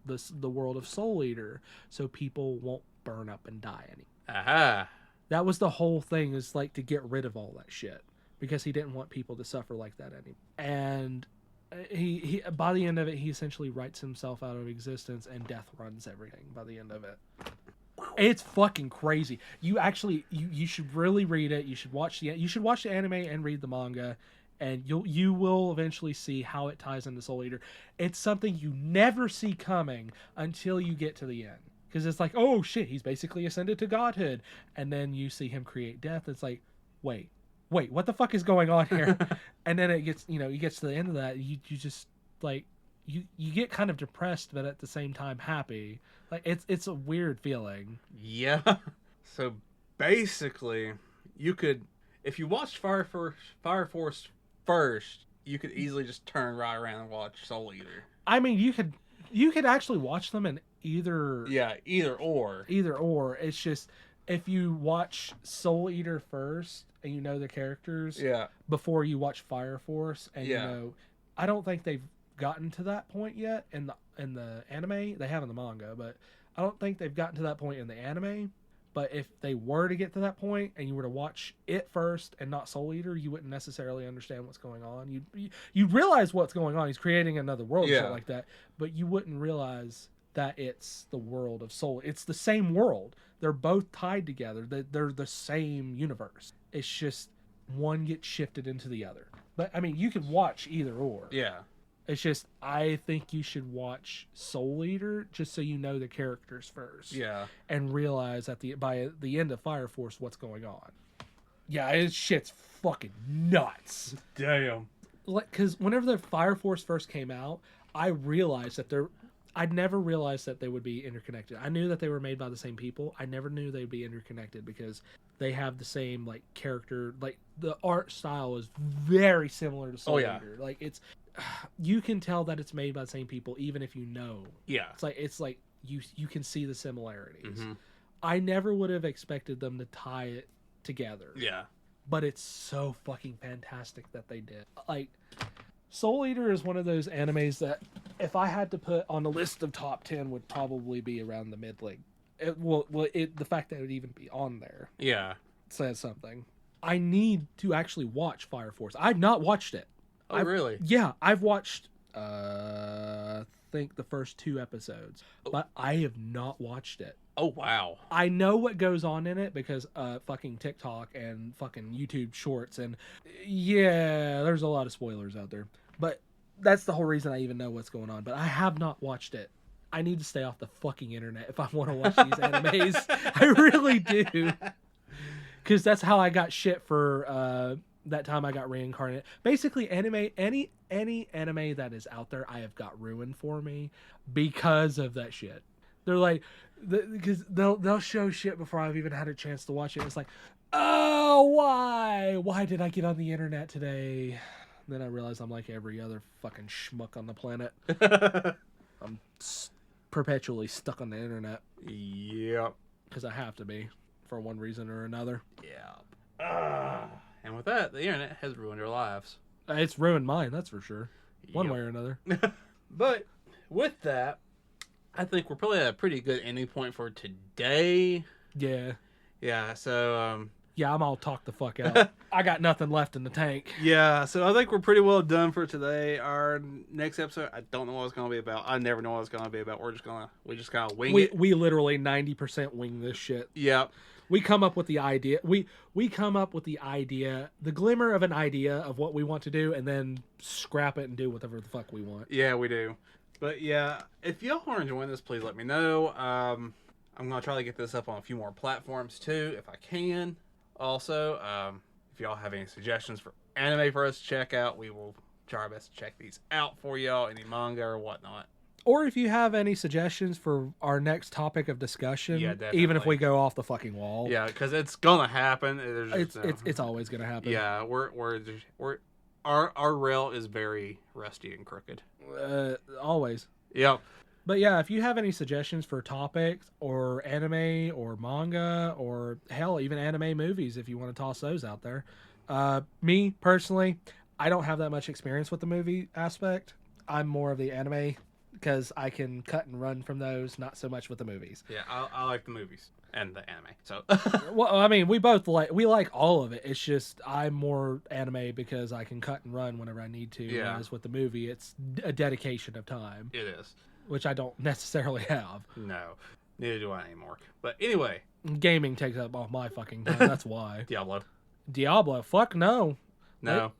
S2: the world of Soul Eater, so people won't burn up and die anymore.
S1: Aha.
S2: That was the whole thing, is to get rid of all that shit, because he didn't want people to suffer like that anymore. And he by the end of it, he essentially writes himself out of existence, and death runs everything by the end of it. It's fucking crazy. You should really read it. You should watch the anime and read the manga, and you will eventually see how it ties into Soul Eater. It's something you never see coming until you get to the end, because it's like, oh shit, he's basically ascended to godhood, and then you see him create death. It's like, wait, what the fuck is going on here? And then it gets to the end of that, you just you get kind of depressed, but at the same time happy. It's a weird feeling.
S1: Yeah. So basically, you could, if you watched Fire Force first, you could easily just turn right around and watch Soul Eater.
S2: I mean, you could actually watch them in either.
S1: Yeah, either or.
S2: Either or. It's just, if you watch Soul Eater first and you know the characters, before you watch Fire Force, and I don't think they've gotten to that point yet in the anime. They have in the manga, but I don't think they've gotten to that point in the anime. But if they were to get to that point and you were to watch it first and not Soul Eater, you wouldn't necessarily understand what's going on. You'd realize what's going on. He's creating another world, shit like that. But you wouldn't realize that it's the world of Soul. It's the same world. They're both tied together. They're the same universe. It's just one gets shifted into the other. But I mean, you can watch either or.
S1: Yeah.
S2: It's just, I think you should watch Soul Eater just so you know the characters first.
S1: Yeah.
S2: And realize by the end of Fire Force what's going on. Yeah, this shit's fucking nuts.
S1: Damn.
S2: Like, because whenever the Fire Force first came out, I realized that I'd never realized that they would be interconnected. I knew that they were made by the same people. I never knew they'd be interconnected because they have the same, like, character. Like, the art style is very similar to Soul Eater. Like, it's... You can tell that it's made by the same people even if you know.
S1: Yeah.
S2: It's like you can see the similarities.
S1: Mm-hmm.
S2: I never would have expected them to tie it together.
S1: Yeah.
S2: But it's so fucking fantastic that they did. Like, Soul Eater is one of those animes that if I had to put on a list of top 10 would probably be around the mid-league. The fact that it would even be on there.
S1: Yeah.
S2: Says something. I need to actually watch Fire Force. I've not watched it.
S1: Oh, really?
S2: Yeah, I've watched, I think the first 2 episodes, but I have not watched it.
S1: Oh, wow.
S2: I know what goes on in it because fucking TikTok and fucking YouTube shorts, and yeah, there's a lot of spoilers out there. But that's the whole reason I even know what's going on. But I have not watched it. I need to stay off the fucking internet if I want to watch these animes. I really do. Because that's how I got shit for... that time I got reincarnated. Basically, any anime that is out there, I have got ruined for me because of that shit. They're like, because they'll show shit before I've even had a chance to watch it. It's like, oh, why did I get on the internet today? Then I realized I'm like every other fucking schmuck on the planet. I'm perpetually stuck on the internet.
S1: Yep.
S2: Because I have to be for one reason or another.
S1: Yep. And with that, the internet has ruined our lives.
S2: It's ruined mine, that's for sure. One way or another.
S1: But with that, I think we're probably at a pretty good ending point for today.
S2: Yeah.
S1: Yeah, so...
S2: yeah, I'm all talked the fuck out. I got nothing left in the tank.
S1: Yeah, so I think we're pretty well done for today. Our next episode, I don't know what it's going to be about. I never know what it's going to be about. We just kind of wing it.
S2: We literally 90% wing this shit.
S1: Yep.
S2: We come up with the idea. We come up with the idea, the glimmer of an idea of what we want to do, and then scrap it and do whatever the fuck we want.
S1: Yeah, we do. But yeah, if y'all are enjoying this, please let me know. I'm going to try to get this up on a few more platforms too, if I can. Also, if y'all have any suggestions for anime for us to check out, we will try our best to check these out for y'all, any manga or whatnot.
S2: Or if you have any suggestions for our next topic of discussion, even if we go off the fucking wall.
S1: Yeah, because it's gonna happen.
S2: It's always gonna happen.
S1: Yeah, our rail is very rusty and crooked.
S2: Always.
S1: Yep.
S2: But yeah, if you have any suggestions for topics or anime or manga or hell, even anime movies, if you want to toss those out there. Me personally, I don't have that much experience with the movie aspect. I'm more of the anime because I can cut and run from those, not so much with the movies.
S1: Yeah, I like the movies and the anime. So
S2: well, I mean, we like all of it. It's just I'm more anime because I can cut and run whenever I need to.
S1: Yeah.
S2: Whereas with the movie, it's a dedication of time.
S1: It is.
S2: Which I don't necessarily have.
S1: No, neither do I anymore. But anyway,
S2: gaming takes up all my fucking time. That's why.
S1: Diablo.
S2: Fuck no.
S1: No.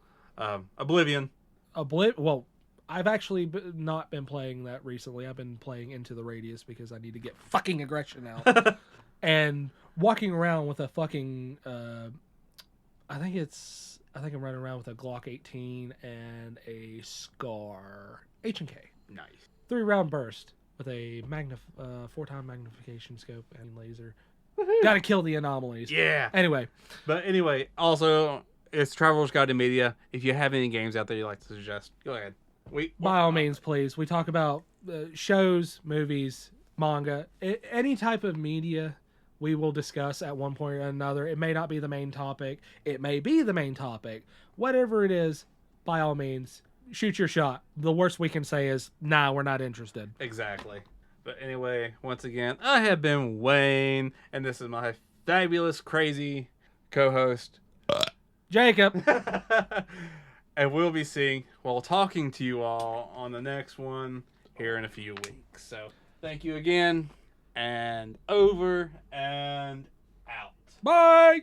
S1: Oblivion.
S2: Well, I've actually not been playing that recently. I've been playing Into the Radius because I need to get fucking aggression out. And walking around with a fucking, I think I'm running around with a Glock 18 and a Scar H&K.
S1: Nice.
S2: 3-round burst with a 4-time magnification scope and laser. Gotta kill the anomalies.
S1: Yeah.
S2: Anyway.
S1: But anyway, also, it's Traveler's Guide to Media. If you have any games out there you'd like to suggest, go ahead.
S2: By all means, please. We talk about shows, movies, manga, any type of media we will discuss at one point or another. It may not be the main topic. It may be the main topic. Whatever it is, by all means, shoot your shot. The worst we can say is, nah, we're not interested.
S1: Exactly. But anyway, once again, I have been Wayne, and this is my fabulous, crazy co-host,
S2: Jacob.
S1: And we'll be talking to you all on the next one here in a few weeks. So thank you again, and over and out.
S2: Bye.